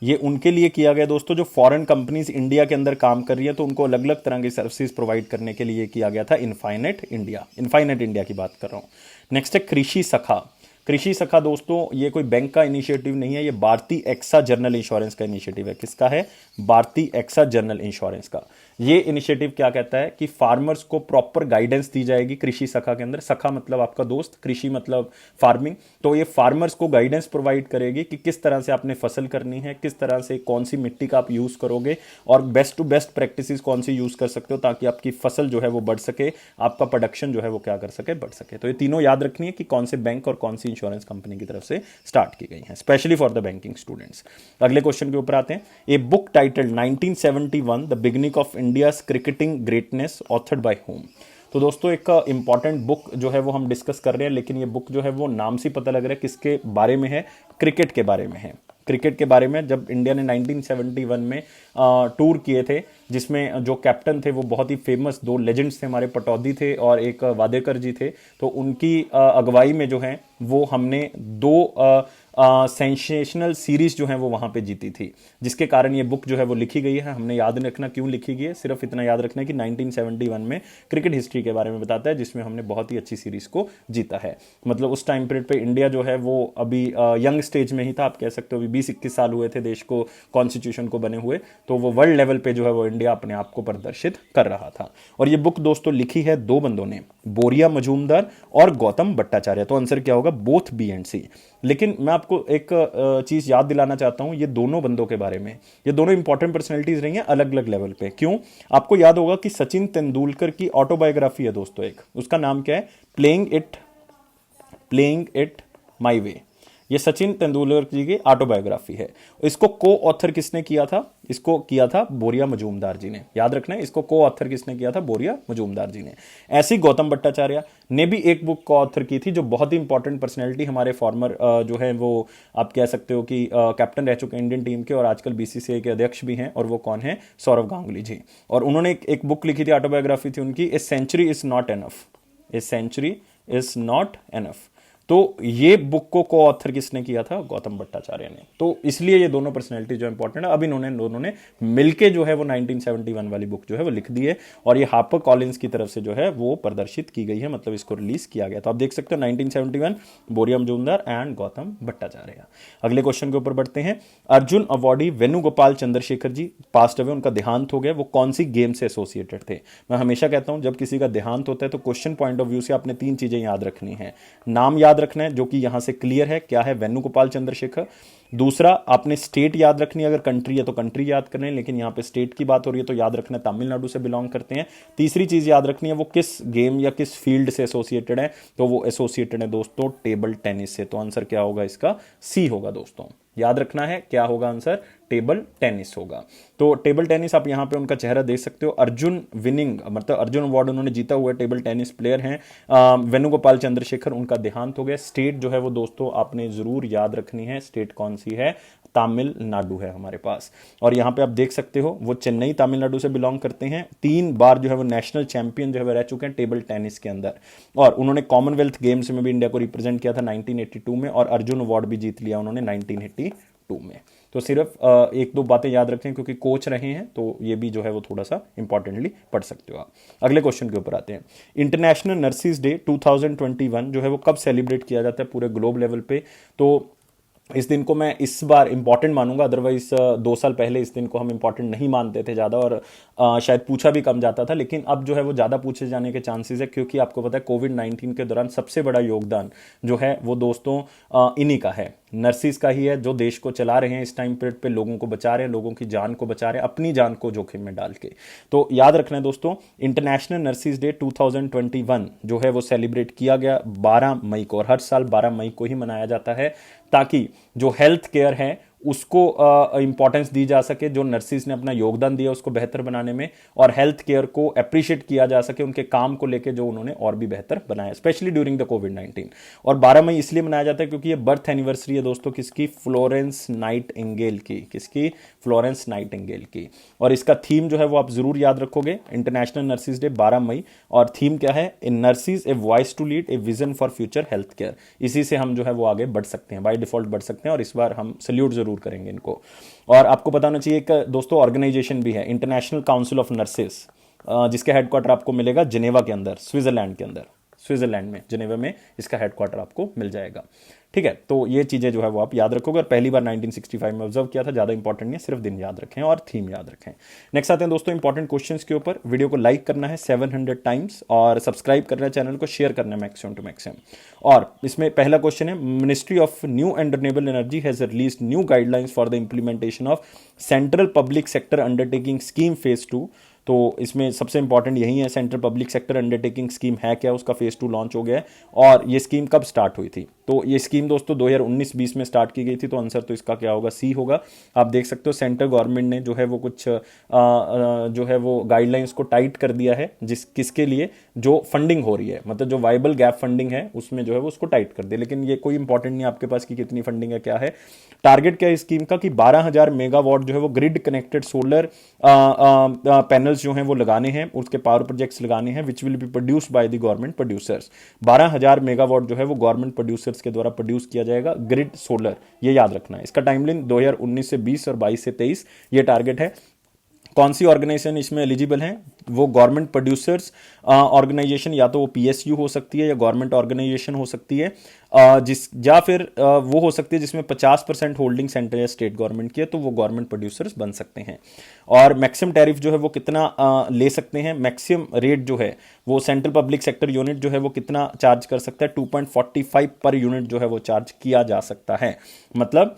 ये उनके लिए किया गया दोस्तों जो फॉरेन कंपनीज इंडिया के अंदर काम कर रही है, तो उनको अलग अलग तरह की सर्विसेज प्रोवाइड करने के लिए किया गया था इनफाइनाइट इंडिया। इनफाइनाइट इंडिया की बात कर रहा हूं। नेक्स्ट है कृषि सखा। कृषि सखा दोस्तों ये कोई बैंक का इनिशिएटिव नहीं है, ये भारतीय एक्सा जनरल इंश्योरेंस का इनिशिएटिव है। किसका है? भारतीय एक्सा जनरल इंश्योरेंस का। ये इनिशिएटिव क्या कहता है कि फार्मर्स को प्रॉपर गाइडेंस दी जाएगी कृषि सखा के अंदर। सखा मतलब आपका दोस्त, कृषि मतलब फार्मिंग। तो ये फार्मर्स को गाइडेंस प्रोवाइड करेगी कि किस तरह से आपने फसल करनी है, किस तरह से कौन सी मिट्टी का आप यूज करोगे, और बेस्ट टू बेस्ट प्रैक्टिसेस कौन सी यूज कर सकते हो ताकि आपकी फसल जो है वो बढ़ सके, आपका प्रोडक्शन जो है वो क्या कर सके? बढ़ सके। तो ये तीनों याद रखनी है कि कौन से बैंक और कौन सी इंश्योरेंस कंपनी की तरफ से स्टार्ट की गई है, specially for the banking students. अगले क्वेश्चन के ऊपर आते हैं। A book titled 1971 the beginning of India's cricketing greatness authored bye home. तो दोस्तों एक इंपॉर्टेंट बुक जो है वो हम डिस्कस कर रहे हैं, लेकिन ये बुक जो है वो नाम से पता लग रहा है किसके बारे में है? क्रिकेट के बारे में है। क्रिकेट के बारे में जब इंडिया ने 1971 में टूर किए थे, जिसमें जो कैप्टन थे वो बहुत ही फेमस 2 लेजेंड्स थे हमारे, पटौदी थे और एक वाडेकर जी थे। तो उनकी अगुवाई में जो है वो हमने 2 सेंसेशनल सीरीज जो है वो वहां पे जीती थी, जिसके कारण ये बुक जो है वो लिखी गई है। हमने याद रखना क्यों लिखी गई है, सिर्फ इतना याद रखना है कि 1971 में क्रिकेट हिस्ट्री के बारे में बताता है, जिसमें हमने बहुत ही अच्छी सीरीज को जीता है। मतलब उस टाइम पीरियड पे इंडिया जो है वो अभी यंग स्टेज में ही था, आप कह सकते हो अभी 20-21 साल हुए थे देश को, कॉन्स्टिट्यूशन को बने हुए, तो वो वर्ल्ड लेवल पे जो है वो इंडिया अपने आप को प्रदर्शित कर रहा था। और ये बुक दोस्तों लिखी है दो बंदों ने, बोरिया मजूमदार और गौतम भट्टाचार्य। तो आंसर क्या होगा, बोथ बी एंड सी। लेकिन मैं आपको एक चीज याद दिलाना चाहता हूं ये दोनों बंदों के बारे में, ये दोनों इंपॉर्टेंट पर्सनैलिटीज रही हैं अलग अलग लेवल पे। क्यों, आपको याद होगा कि सचिन तेंदुलकर की ऑटोबायोग्राफी है दोस्तों एक, उसका नाम क्या है, प्लेइंग इट माई वे। ये सचिन तेंदुलकर जी की ऑटोबायोग्राफी है। इसको को ऑथर किसने किया था, इसको किया था बोरिया मजूमदार जी ने, याद रखना है, इसको को ऑथर किसने किया था, बोरिया मजूमदार जी ने। ऐसी गौतम भट्टाचार्य ने भी एक बुक को ऑथर की थी, जो बहुत ही इंपॉर्टेंट पर्सनैलिटी हमारे फॉर्मर जो है वो आप कह सकते हो कि कैप्टन रह चुके इंडियन टीम के और आजकल बीसीसीआई के अध्यक्ष भी हैं, और वो कौन है, सौरव गांगुली जी। और उन्होंने एक बुक लिखी थी, ऑटोबायोग्राफी थी उनकी, a century is not enough, a century is not enough. तो ये बुक को ऑथर किसने किया था, गौतम भट्टाचार्य ने। तो इसलिए ये दोनों पर्सनैलिटी जो इंपॉर्टेंट है, अब इन्होंने दोनों ने मिलके जो है वो 1971 वाली बुक जो है वो लिख दी है, और ये हार्पर कॉलिंस की तरफ से जो है वो प्रदर्शित की गई है, मतलब इसको रिलीज किया गया। तो आप देख सकते हो 1971, बोरिया मजूमदार एंड गौतम भट्टाचार्य। अगले क्वेश्चन के ऊपर बढ़ते हैं। Arjun awardee Venugopal Chandrashekhar ji passed away, उनका देहांत हो गया, वो कौन सी गेम से एसोसिएटेड थे। मैं हमेशा कहता हूं जब किसी का देहांत होता है तो क्वेश्चन पॉइंट ऑफ व्यू से आपने तीन चीजें याद रखनी है। नाम याद रखना है जो कि यहां से क्लियर है, क्या है, वेणुगोपाल चंद्रशेखर। दूसरा, आपने स्टेट याद रखनी है, अगर कंट्री है तो कंट्री याद करनी है, लेकिन यहां पे स्टेट की बात हो रही है तो याद रखना है तमिलनाडु से बिलोंग करते हैं। तीसरी चीज याद रखनी है वो किस गेम या किस फील्ड से एसोसिएटेड है, तो वो एसोसिएटेड है दोस्तों टेबल टेनिस से। तो आंसर क्या होगा इसका, सी होगा दोस्तों। याद रखना है क्या होगा आंसर, टेबल टेनिस होगा। तो टेबल टेनिस आप यहां पे उनका चेहरा देख सकते हो, अर्जुन विनिंग मतलब अर्जुन अवार्ड उन्होंने जीता हुआ टेबल टेनिस प्लेयर हैं वेणुगोपाल चंद्रशेखर, उनका देहांत हो गया। स्टेट जो है वो दोस्तों आपने जरूर याद रखनी है, स्टेट कौन सी है, तमिलनाडु है हमारे पास। और यहां पे आप देख सकते हो वो चेन्नई तमिलनाडु से बिलोंग करते हैं, 3 बार जो है वो नेशनल चैंपियन जो है वो रह चुके हैं टेबल टेनिस के अंदर, और उन्होंने कॉमनवेल्थ गेम्स में भी इंडिया को रिप्रेजेंट किया था 1982 में, और अर्जुन अवार्ड भी जीत लिया उन्होंने 1982 में। तो सिर्फ एक दो बातें याद रखें क्योंकि कोच रहे हैं, तो ये भी जो है वो थोड़ा सा इंपॉर्टेंटली पढ़ सकते हो आप। अगले क्वेश्चन के ऊपर आते हैं। इंटरनेशनल नर्सिस डे 2021 जो है वो कब सेलिब्रेट किया जाता है पूरे ग्लोब लेवल पे। तो इस दिन को मैं इस बार इंपॉर्टेंट मानूंगा, अदरवाइज 2 साल पहले इस दिन को हम इंपॉर्टेंट नहीं मानते थे ज़्यादा, और शायद पूछा भी कम जाता था, लेकिन अब जो है वो ज़्यादा पूछे जाने के चांसेस है, क्योंकि आपको पता है कोविड-19 के दौरान सबसे बड़ा योगदान जो है वो दोस्तों इन्हीं का है, नर्सिस का ही है, जो देश को चला रहे हैं इस टाइम पीरियड पे, लोगों को बचा रहे हैं, लोगों की जान को बचा रहे हैं, अपनी जान को जोखिम में डाल के। तो याद रखना है दोस्तों, इंटरनेशनल नर्सिस डे 2021 जो है वो सेलिब्रेट किया गया 12 मई को, और हर साल 12 मई को ही मनाया जाता है, ताकि जो हेल्थ केयर है उसको इंपॉर्टेंस दी जा सके, जो नर्सिस ने अपना योगदान दिया उसको बेहतर बनाने में, और हेल्थ केयर को अप्रिशिएट किया जा सके उनके काम को लेके जो उन्होंने और भी बेहतर बनाया, स्पेशली ड्यूरिंग द कोविड-19। और 12 मई इसलिए मनाया जाता है क्योंकि ये बर्थ एनिवर्सरी है दोस्तों किसकी, फ्लोरेंस नाइटिंगेल की। किसकी, फ्लोरेंस नाइटिंगेल की। और इसका थीम जो है वो आप जरूर याद रखोगे, इंटरनेशनल नर्सिस डे 12 मई, और थीम क्या है, in nurses a voice to lead a vision for future health care. इसी से हम जो है वो आगे बढ़ सकते हैं, बाय डिफॉल्ट बढ़ सकते हैं, और इस बार हम सल्यूट जरूर करेंगे इनको। और आपको पता होना चाहिए एक दोस्तों ऑर्गेनाइजेशन भी है, इंटरनेशनल काउंसिल ऑफ नर्सेस, जिसका हेडक्वार्टर आपको मिलेगा जिनेवा के अंदर, स्विट्जरलैंड के अंदर, स्विट्जरलैंड में जिनेवा में इसका हेडक्वार्टर आपको मिल जाएगा। ठीक है, तो ये चीजें जो है वो आप याद रखोगे, और पहली बार 1965 में ऑब्जर्व किया था, ज्यादा इंपॉर्टेंट नहीं है, सिर्फ दिन याद रखें और थीम याद रखें। नेक्स्ट आते हैं दोस्तों इंपॉर्टेंट क्वेश्चंस के ऊपर। वीडियो को लाइक करना है 700 टाइम्स, और सब्सक्राइब करना है चैनल को, शेयर करना है मैक्सिमम टू मैक्सिमम। और इसमें पहला क्वेश्चन है, ministry of new and renewable energy has released new guidelines for the implementation of central public sector undertaking scheme phase 2। तो इसमें सबसे इंपॉर्टेंट यही है, central public sector undertaking scheme है क्या, उसका फेज 2 लॉन्च हो गया है, और ये स्कीम कब स्टार्ट हुई थी। तो ये स्कीम दोस्तों 2019-20 में स्टार्ट की गई थी, तो आंसर तो इसका क्या होगा, सी होगा। आप देख सकते हो सेंट्रल गवर्नमेंट ने जो है वो कुछ जो है वो गाइडलाइंस को टाइट कर दिया है, किसके लिए, जो फंडिंग हो रही है, मतलब जो वाइबल गैप फंडिंग है उसमें जो है वो उसको टाइट कर दे। लेकिन ये कोई इंपॉर्टेंट नहीं आपके पास कि कितनी फंडिंग है, क्या है टारगेट, क्या है स्कीम का, कि 12,000 मेगावाट जो है वो grid connected solar panel panels जो हैं वो लगाने हैं, उसके पावर प्रोजेक्ट्स लगाने हैं which will be produced by the government producers. 12,000 megawatt जो है वो गवर्नमेंट प्रोड्यूसर्स के द्वारा प्रोड्यूस किया जाएगा, ग्रिड सोलर, ये याद रखना है। इसका टाइमलाइन 2019 से 20 और 22 से 23 ये टारगेट है। कौन सी ऑर्गेनाइजेशन इसमें एलिजिबल हैं? वो गवर्नमेंट प्रोड्यूसर्स ऑर्गेनाइजेशन, या तो वो पीएसयू हो सकती है या गवर्नमेंट ऑर्गेनाइजेशन हो सकती है, या फिर वो हो सकती है जिसमें 50% होल्डिंग सेंटर या स्टेट गवर्नमेंट की है, तो वो गवर्नमेंट प्रोड्यूसर्स बन सकते हैं। और मैक्सिमम टैरिफ जो है वो कितना ले सकते हैं, मैक्सिमम रेट जो है वो सेंट्रल पब्लिक सेक्टर यूनिट जो है वो कितना चार्ज कर सकता है, 2.45 पर यूनिट जो है वो चार्ज किया जा सकता है। मतलब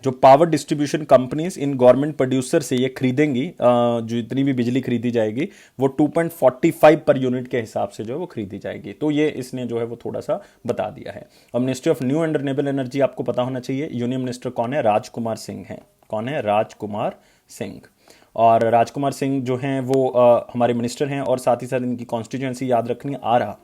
जो power distribution companies in government producer से ये खरीदेंगी, जो इतनी भी बिजली खरीदी जाएगी वो 2.45 पर यूनिट के हिसाब से जो है वो खरीदी जाएगी। तो ये इसने जो है वो थोड़ा सा बता दिया है। अब ministry of new and renewable energy आपको पता होना चाहिए। यूनियन मिनिस्टर कौन है? राजकुमार सिंह है। कौन है? राजकुमार सिंह। और राजकुमार सिंह जो हैं वो हमारे मिनिस्टर हैं, और साथ ही साथ इनकी कॉन्स्टिट्यूएंसी याद रखनी है, आरा।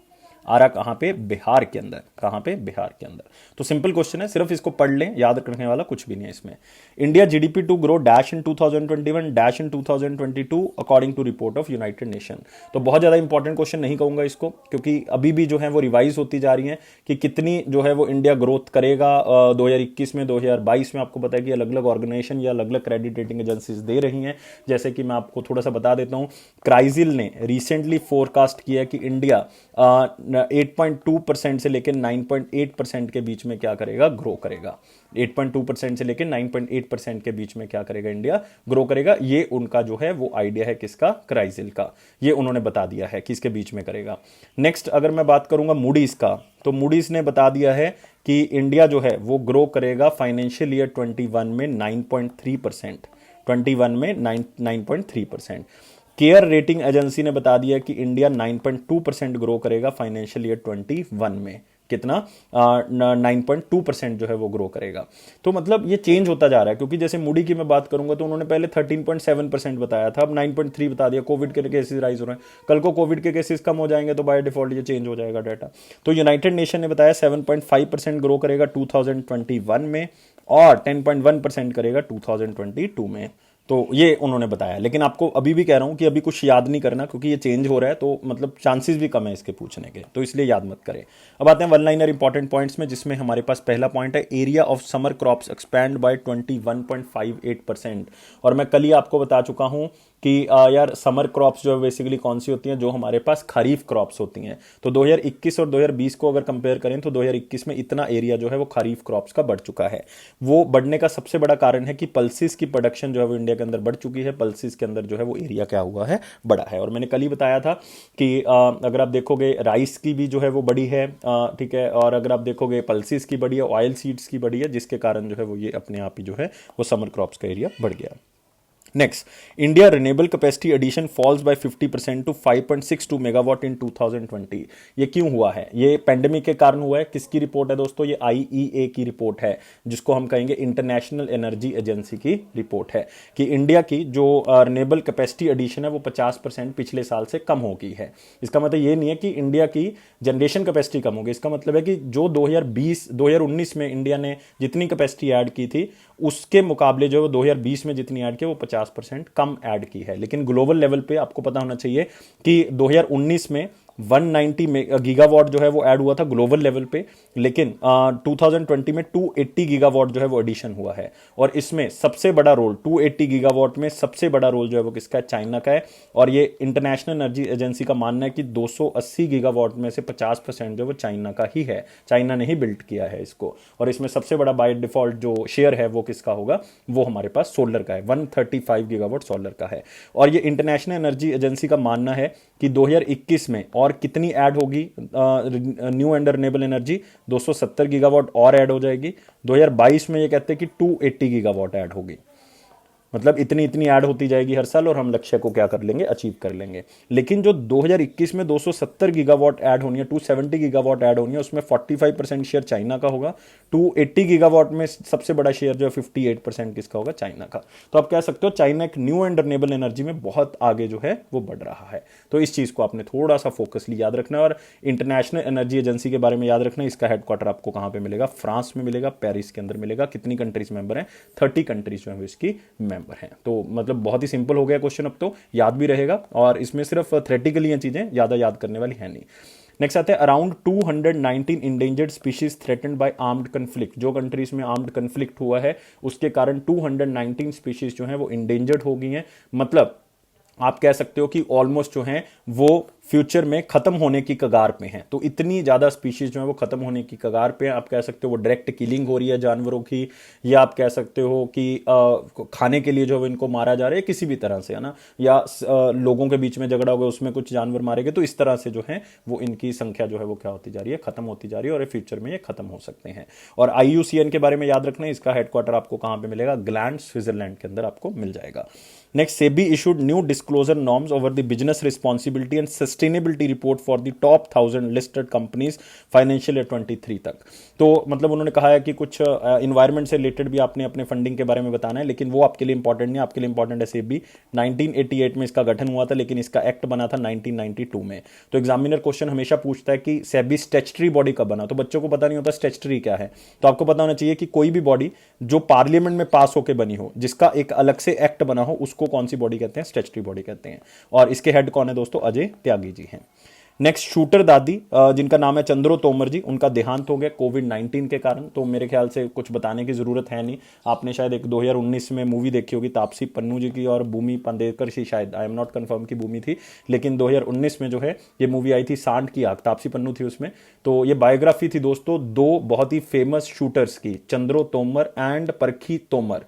आरा कहाँ पे? बिहार के अंदर। कहाँ पे? बिहार के अंदर। तो सिंपल क्वेश्चन है, सिर्फ इसको पढ़ लें, याद रखने वाला कुछ भी नहीं है इसमें। India GDP to grow dash in 2021 dash in 2022 according to report of United Nation. तो बहुत ज्यादा इंपॉर्टेंट क्वेश्चन नहीं कहूंगा इसको, क्योंकि अभी भी जो है वो रिवाइज होती जा रही है कि कितनी जो है वो इंडिया ग्रोथ करेगा 2021 में, 2022 में। आपको पता है कि अलग अलग ऑर्गेनाइजेशन या अलग अलग क्रेडिट रेटिंग एजेंसीज दे रही हैं। जैसे कि मैं आपको थोड़ा सा बता देता हूं, क्राइजिल ने रिसेंटली फोरकास्ट किया कि इंडिया 8.2% से लेकर 9.8% के बीच में क्या करेगा? ग्रो करेगा। 8.2% से लेकर 9.8% के बीच में क्या करेगा? इंडिया ग्रो करेगा। ये उनका जो है वो आइडिया है, किसका? क्राइजिल का। ये उन्होंने बता दिया है कि इसके बीच में करेगा। नेक्स्ट अगर मैं बात करूंगा मूडीज का, तो मूडीज ने बता दिया है कि इंडिया जो है वो ग्रो करेगा फाइनेंशियल ईयर 21 में 9.3%। 21 में 9.3%। केयर रेटिंग एजेंसी ने बता दिया कि इंडिया 9.2% ग्रो करेगा फाइनेंशियल ईयर 21 में। कितना? 9.2% जो है वो ग्रो करेगा। तो मतलब ये चेंज होता जा रहा है, क्योंकि जैसे मूडी की मैं बात करूंगा तो उन्होंने पहले 13.7% बताया था, अब 9.3 बता दिया। कोविड के केसेस राइज हो रहे हैं, कल को कोविड के केसेस कम हो जाएंगे तो बाय डिफॉल्ट ये चेंज हो जाएगा डाटा। तो यूनाइटेड नेशन ने बताया 7.5% ग्रो करेगा 2021 में, और 10.1% करेगा 2022 में। तो ये उन्होंने बताया। लेकिन आपको अभी भी कह रहा हूं कि अभी कुछ याद नहीं करना, क्योंकि ये चेंज हो रहा है, तो मतलब चांसेस भी कम है इसके पूछने के, तो इसलिए याद मत करें। अब आते हैं वन लाइनर इंपॉर्टेंट पॉइंट्स में, जिसमें हमारे पास पहला पॉइंट है area of summer crops expand by 21.58%। और मैं कल ही आपको बता चुका हूं कि यार समर क्रॉप्स जो बेसिकली कौन सी होती हैं? जो हमारे पास खरीफ क्रॉप्स होती हैं। तो 2021 और 2020 को अगर कंपेयर करें तो 2021 में इतना एरिया जो है वो खरीफ क्रॉप्स का बढ़ चुका है। वो बढ़ने का सबसे बड़ा कारण है कि पल्सिस की प्रोडक्शन जो है वो इंडिया के अंदर बढ़ चुकी है। पल्सिस के अंदर जो है वो एरिया क्या हुआ है? बढ़ा है। और मैंने कल ही बताया था कि अगर आप देखोगे राइस की भी जो है वो बड़ी है, ठीक है, और अगर आप देखोगे पल्सिस की बड़ी है, ऑयल सीड्स की बड़ी है, जिसके कारण जो है वो ये अपने आप ही जो है वो समर क्रॉप्स का एरिया बढ़ गया। Next, India renewable capacity addition falls by 50% to 5.62 megawatt in 2020। ये क्यों हुआ है? ये पेंडेमिक के कारण हुआ है। किसकी रिपोर्ट है दोस्तों? ये आईईए की रिपोर्ट है, जिसको हम कहेंगे इंटरनेशनल एनर्जी एजेंसी की रिपोर्ट है, कि इंडिया की जो रिन्यूएबल कैपेसिटी एडिशन है वो 50% पिछले साल से कम हो गई है। इसका मतलब ये नहीं है कि इंडिया की जनरेशन कैपेसिटी कम हो गई, इसका मतलब है कि जो 2019 में इंडिया ने जितनी कैपेसिटी ऐड की थी उसके मुकाबले जो 2020 में जितनी ऐड की वो 50% कम ऐड की है। लेकिन ग्लोबल लेवल पे आपको पता होना चाहिए कि 2019 में 190 गीगावाट जो है वो ऐड हुआ था ग्लोबल लेवल पे, लेकिन 2020 में 280 गीगावाट जो है वो एडिशन हुआ है। और इसमें सबसे बड़ा रोल 280 गीगावाट में सबसे बड़ा रोल जो है वो किसका है? चाइना का है। और ये इंटरनेशनल एनर्जी एजेंसी का मानना है कि 280 गीगावाट में से 50% जो वो चाइना का ही है, चाइना ने ही बिल्ड किया है इसको। और इसमें सबसे बड़ा बाय डिफॉल्ट जो शेयर है वो किसका होगा? वो हमारे पास सोलर का है, 135 गीगावाट सोलर का है। और ये इंटरनेशनल एनर्जी एजेंसी का मानना है कि 2021 में और कितनी ऐड होगी new and renewable energy? 270 gigawatt और ऐड हो जाएगी। 2022 में ये कहते हैं कि 280 गीगावाट ऐड होगी। मतलब इतनी इतनी ऐड होती जाएगी हर साल, और हम लक्ष्य को क्या कर लेंगे? अचीव कर लेंगे। लेकिन जो 2021 में 270 गीगावाट ऐड होनी है, 270 गीगावाट ऐड होनी है, उसमें 45% शेयर चाइना का होगा। 280 गीगावाट में सबसे बड़ा शेयर जो है 58% किसका होगा? चाइना का। तो आप कह सकते हो चाइना एक न्यू एंड रिन्यूएबल एनर्जी में बहुत आगे जो है वो बढ़ रहा है। तो इस चीज को आपने थोड़ा सा फोकसली याद रखना है। और इंटरनेशनल एनर्जी एजेंसी के बारे में याद रखना है, इसका हेडक्वार्टर आपको कहां पे मिलेगा? फ्रांस में मिलेगा, पेरिस के अंदर मिलेगा। कितनी कंट्रीज मेंबर हैं? 30 कंट्रीज जो है इसकी मेंबर नंबर हैं। तो मतलब बहुत ही सिंपल हो गया क्वेश्चन, अब तो याद भी रहेगा, और इसमें सिर्फ थ्रेटिकली ये चीज़ें ज़्यादा याद करने वाली है नहीं। नेक्स्ट आते हैं around 219 endangered species threatened bye armed conflict. जो कंट्रीज में आर्म्ड कन्फ्लिक्ट हुआ है उसके कारण 219 स्पीशीज जो हैं वो इंडेंजर्ड हो गई हैं। मतलब आप कह सकते हो कि ऑलमोस्ट जो हैं वो फ्यूचर में खत्म होने की कगार पे हैं। तो इतनी ज्यादा स्पीशीज जो है वो खत्म होने की कगार पे हैं। आप कह सकते हो वो डायरेक्ट किलिंग हो रही है जानवरों की, या आप कह सकते हो कि खाने के लिए जो है इनको मारा जा रहा है किसी भी तरह से, है ना, या लोगों के बीच में झगड़ा हो गया उसमें कुछ जानवर मारे गए। तो इस तरह से जो है वो इनकी संख्या जो है वो क्या होती जा रही है, खत्म होती जा रही है, और फ्यूचर में ये खत्म हो सकते हैं। और IUCN के बारे में याद रखना, इसका हेडक्वार्टर आपको कहां पे मिलेगा, ग्लैंड स्विट्जरलैंड के अंदर आपको मिल जाएगा। Next, SEBI issued new disclosure norms over the business responsibility and sustainability report for the top 1000 listed companies financial year 23 तक। तो मतलब उन्होंने कहा है कि कुछ इन्वायरमेंट से रिलेटेड भी आपने अपने फंडिंग के बारे में बताना है, लेकिन वो आपके लिए इंपॉर्टेंट नहीं, आपके लिए इंपॉर्टेंट है सेबी। 1988 में इसका गठन हुआ था, लेकिन इसका एक्ट बना था 1992 में। तो एग्जामिनर क्वेश्चन हमेशा पूछता है कि सेबी स्टैट्यूटरी बॉडी कब बना, तो बच्चों को पता नहीं होता स्टैट्यूटरी क्या है। तो आपको पता होना चाहिए कि कोई भी बॉडी जो पार्लियामेंट में पास होकर बनी हो, जिसका एक अलग से एक्ट बना हो, उसको कौन सी बॉडी कहते हैं, स्टैट्यूटरी बॉडी कहते हैं। और इसके हेड कौन है दोस्तों, अजय त्यागी जी हैं। नेक्स्ट, शूटर दादी जिनका नाम है चंद्रो तोमर जी, उनका देहांत हो गया कोविड-19 के कारण। तो मेरे ख्याल से कुछ बताने की जरूरत है नहीं। आपने शायद एक 2019 में मूवी देखी होगी तापसी पन्नू जी की और भूमि पांडेकर की, शायद, आई एम नॉट कंफर्म की भूमि थी, लेकिन 2019 में जो है ये मूवी आई थी सांड की आग, तापसी पन्नू थी उसमें। तो ये बायोग्राफी थी दोस्तों दो बहुत ही फेमस शूटर्स की, चंद्रो तोमर एंड परखी तोमर।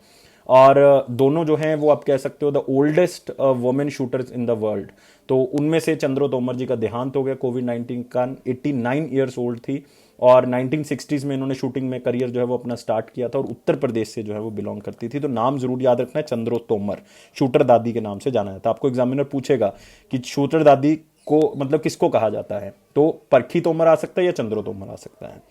और दोनों जो हैं वो आप कह सकते हो the oldest women shooters in the world. तो उनमें से चंद्रो तोमर जी का देहांत हो गया कोविड-19 का, 89 ईयर्स ओल्ड थी। और 1960s में इन्होंने शूटिंग में करियर जो है वो अपना स्टार्ट किया था, और उत्तर प्रदेश से जो है वो बिलोंग करती थी। तो नाम जरूर याद रखना है, चंद्रो तोमर, शूटर दादी के नाम से जाना जाता है। आपको एग्जामिनर पूछेगा कि शूटर दादी को मतलब किसको कहा जाता है, तो परखी तोमर आ सकता है या चंद्रो तोमर आ सकता है।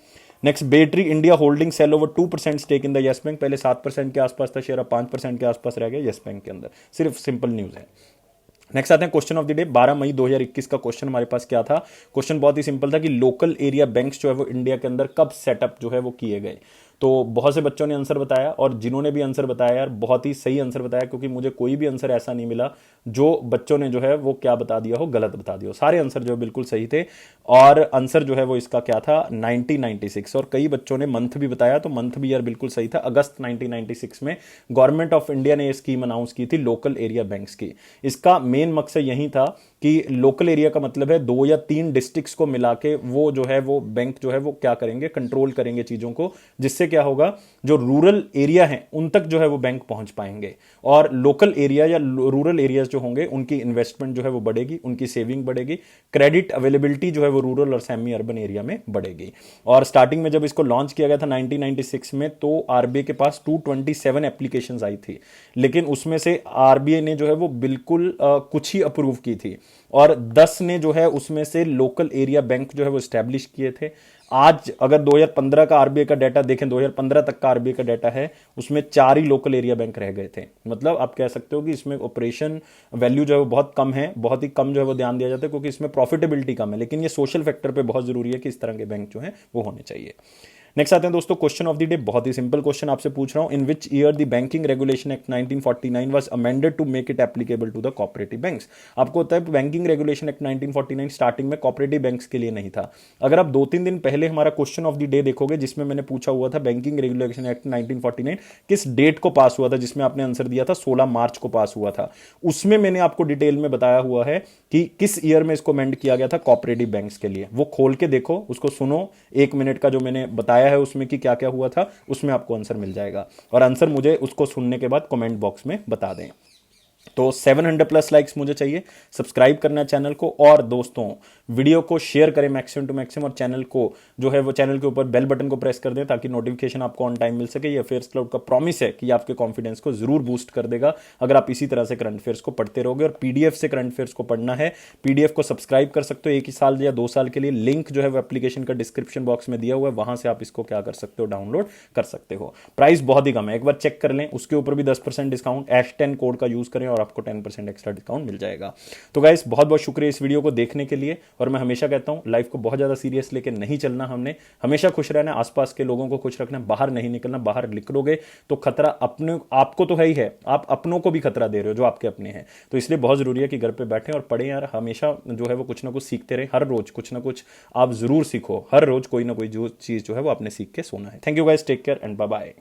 Next, Bettery India holding sell over 2% stake in the Yes bank. पहले 7% के आसपास था शेयर, अब 5% के आसपास रह गया यस बैंक के अंदर। सिर्फ सिंपल न्यूज है। नेक्स्ट आते हैं क्वेश्चन ऑफ द डे। 12 मई 2021 का क्वेश्चन हमारे पास क्या था। क्वेश्चन बहुत ही सिंपल था कि लोकल एरिया बैंक्स जो है वो इंडिया के अंदर कब सेटअप जो है वो किए गए। तो बहुत से बच्चों ने आंसर बताया, और जिन्होंने भी आंसर बताया यार बहुत ही सही आंसर बताया, क्योंकि मुझे कोई भी आंसर ऐसा नहीं मिला जो बच्चों ने जो है वो क्या बता दिया हो, गलत बता दिया हो। सारे आंसर जो है बिल्कुल सही थे। और आंसर जो है वो इसका क्या था, 1996। और कई बच्चों ने मंथ भी बताया, तो मंथ भी यार बिल्कुल सही था। अगस्त 1996 में गवर्नमेंट ऑफ इंडिया ने ये स्कीम अनाउंस की थी लोकल एरिया बैंक्स की। इसका मेन मकसद यही था कि लोकल एरिया का मतलब है 2 या 3 डिस्ट्रिक्ट्स को मिला के वो जो है वो बैंक जो है वो क्या करेंगे, कंट्रोल करेंगे चीजों को, जिससे क्या होगा, जो रूरल एरिया है उन तक जो है वो बैंक पहुंच पाएंगे। और लोकल एरिया या रूरल एरियाज जो होंगे उनकी इन्वेस्टमेंट जो है वो बढ़ेगी, उनकी सेविंग बढ़ेगी, क्रेडिट अवेलेबिलिटी जो है वो रूरल और सेमी अर्बन एरिया में बढ़ेगी। और स्टार्टिंग में जब इसको लॉन्च किया गया था 1996 में, तो आरबीआई के पास 227 एप्लीकेशंस आई थी, लेकिन उसमें से आरबीआई ने जो है वो बिल्कुल कुछ ही अप्रूव की थी, और 10 ने जो है उसमें से लोकल एरिया बैंक जो है वो स्टैब्लिश किए थे। आज अगर 2015 का आरबीआई का डाटा देखें, 2015 तक का आरबीआई का डाटा है, उसमें 4 ही लोकल एरिया बैंक रह गए थे। मतलब आप कह सकते हो कि इसमें ऑपरेशन वैल्यू जो है वो बहुत कम है, बहुत ही कम जो है वो ध्यान दिया जाता है, क्योंकि इसमें प्रॉफिटेबिलिटी कम है। लेकिन ये सोशल फैक्टर पे बहुत जरूरी है कि इस तरह के बैंक जो है वो होने चाहिए। नेक्स्ट आते हैं दोस्तों क्वेश्चन ऑफ द डे। बहुत ही सिंपल क्वेश्चन आपसे पूछ रहा हूं, in which year the banking regulation act 1949 was amended to make it applicable to the cooperative banks. आपको होता है बैंकिंग रेगुलेशन एक्ट 1949 स्टार्टिंग में कोऑपरेटिव बैंक्स के लिए नहीं था। अगर आप 2-3 दिन पहले हमारा क्वेश्चन ऑफ द डे देखोगे, जिसमें मैंने पूछा हुआ था बैंकिंग रेगुलेशन एक्ट 1949 किस डेट को पास हुआ था, जिसमें आपने आंसर दिया था 16 मार्च को पास हुआ था, उसमें मैंने आपको डिटेल में बताया हुआ है कि किस ईयर में इसको अमेंड किया गया था कोऑपरेटिव बैंक्स के लिए। वो खोल के देखो, उसको सुनो, 1 मिनट का जो मैंने बताया है उसमें कि क्या क्या हुआ था, उसमें आपको आंसर मिल जाएगा। और आंसर मुझे उसको सुनने के बाद कमेंट बॉक्स में बता दें। तो 700 प्लस लाइक्स मुझे चाहिए, सब्सक्राइब करना है चैनल को, और दोस्तों वीडियो को शेयर करें मैक्सिमम टू मैक्सिमम, और चैनल को जो है वो चैनल के ऊपर बेल बटन को प्रेस कर दें ताकि नोटिफिकेशन आपको ऑन टाइम मिल सके। ये अफेयर्स क्लाउड का प्रॉमिस है कि आपके कॉन्फिडेंस को जरूर बूस्ट कर देगा अगर आप इसी तरह से करंट अफेयर्स को पढ़ते रहोगे। और पीडीएफ से करंट अफेयर्स को पढ़ना है, पीडीएफ को सब्सक्राइब कर सकते हो 1 साल या 2 साल के लिए। लिंक जो है वो एप्लीकेशन का डिस्क्रिप्शन बॉक्स में दिया हुआ है, वहां से आप इसको क्या कर सकते हो, डाउनलोड कर सकते हो। प्राइस बहुत ही कम है, एक बार चेक कर लें। उसके ऊपर भी 10% डिस्काउंट, #10 कोड का यूज करें और आपको 10% एक्स्ट्रा डिस्काउंट मिल जाएगा। तो गाइस बहुत बहुत शुक्रिया इस वीडियो को देखने के लिए। और मैं हमेशा कहता हूं लाइफ को बहुत ज़्यादा सीरियस लेके नहीं चलना, हमने हमेशा खुश रहना, आसपास के लोगों को खुश रखना, बाहर नहीं निकलना। बाहर निकलोगे तो खतरा अपने आपको तो है ही है, आप अपनों को भी खतरा दे रहे हो जो आपके अपने हैं। तो इसलिए बहुत ज़रूरी है कि घर पे बैठें और पढ़ें यार, हमेशा जो है वो कुछ ना कुछ सीखते रहें, हर रोज कुछ ना कुछ आप जरूर सीखो, हर रोज कोई ना कोई जो चीज़ जो है वो आपने सीख के सोना है। Thank you guys, take care and bye bye.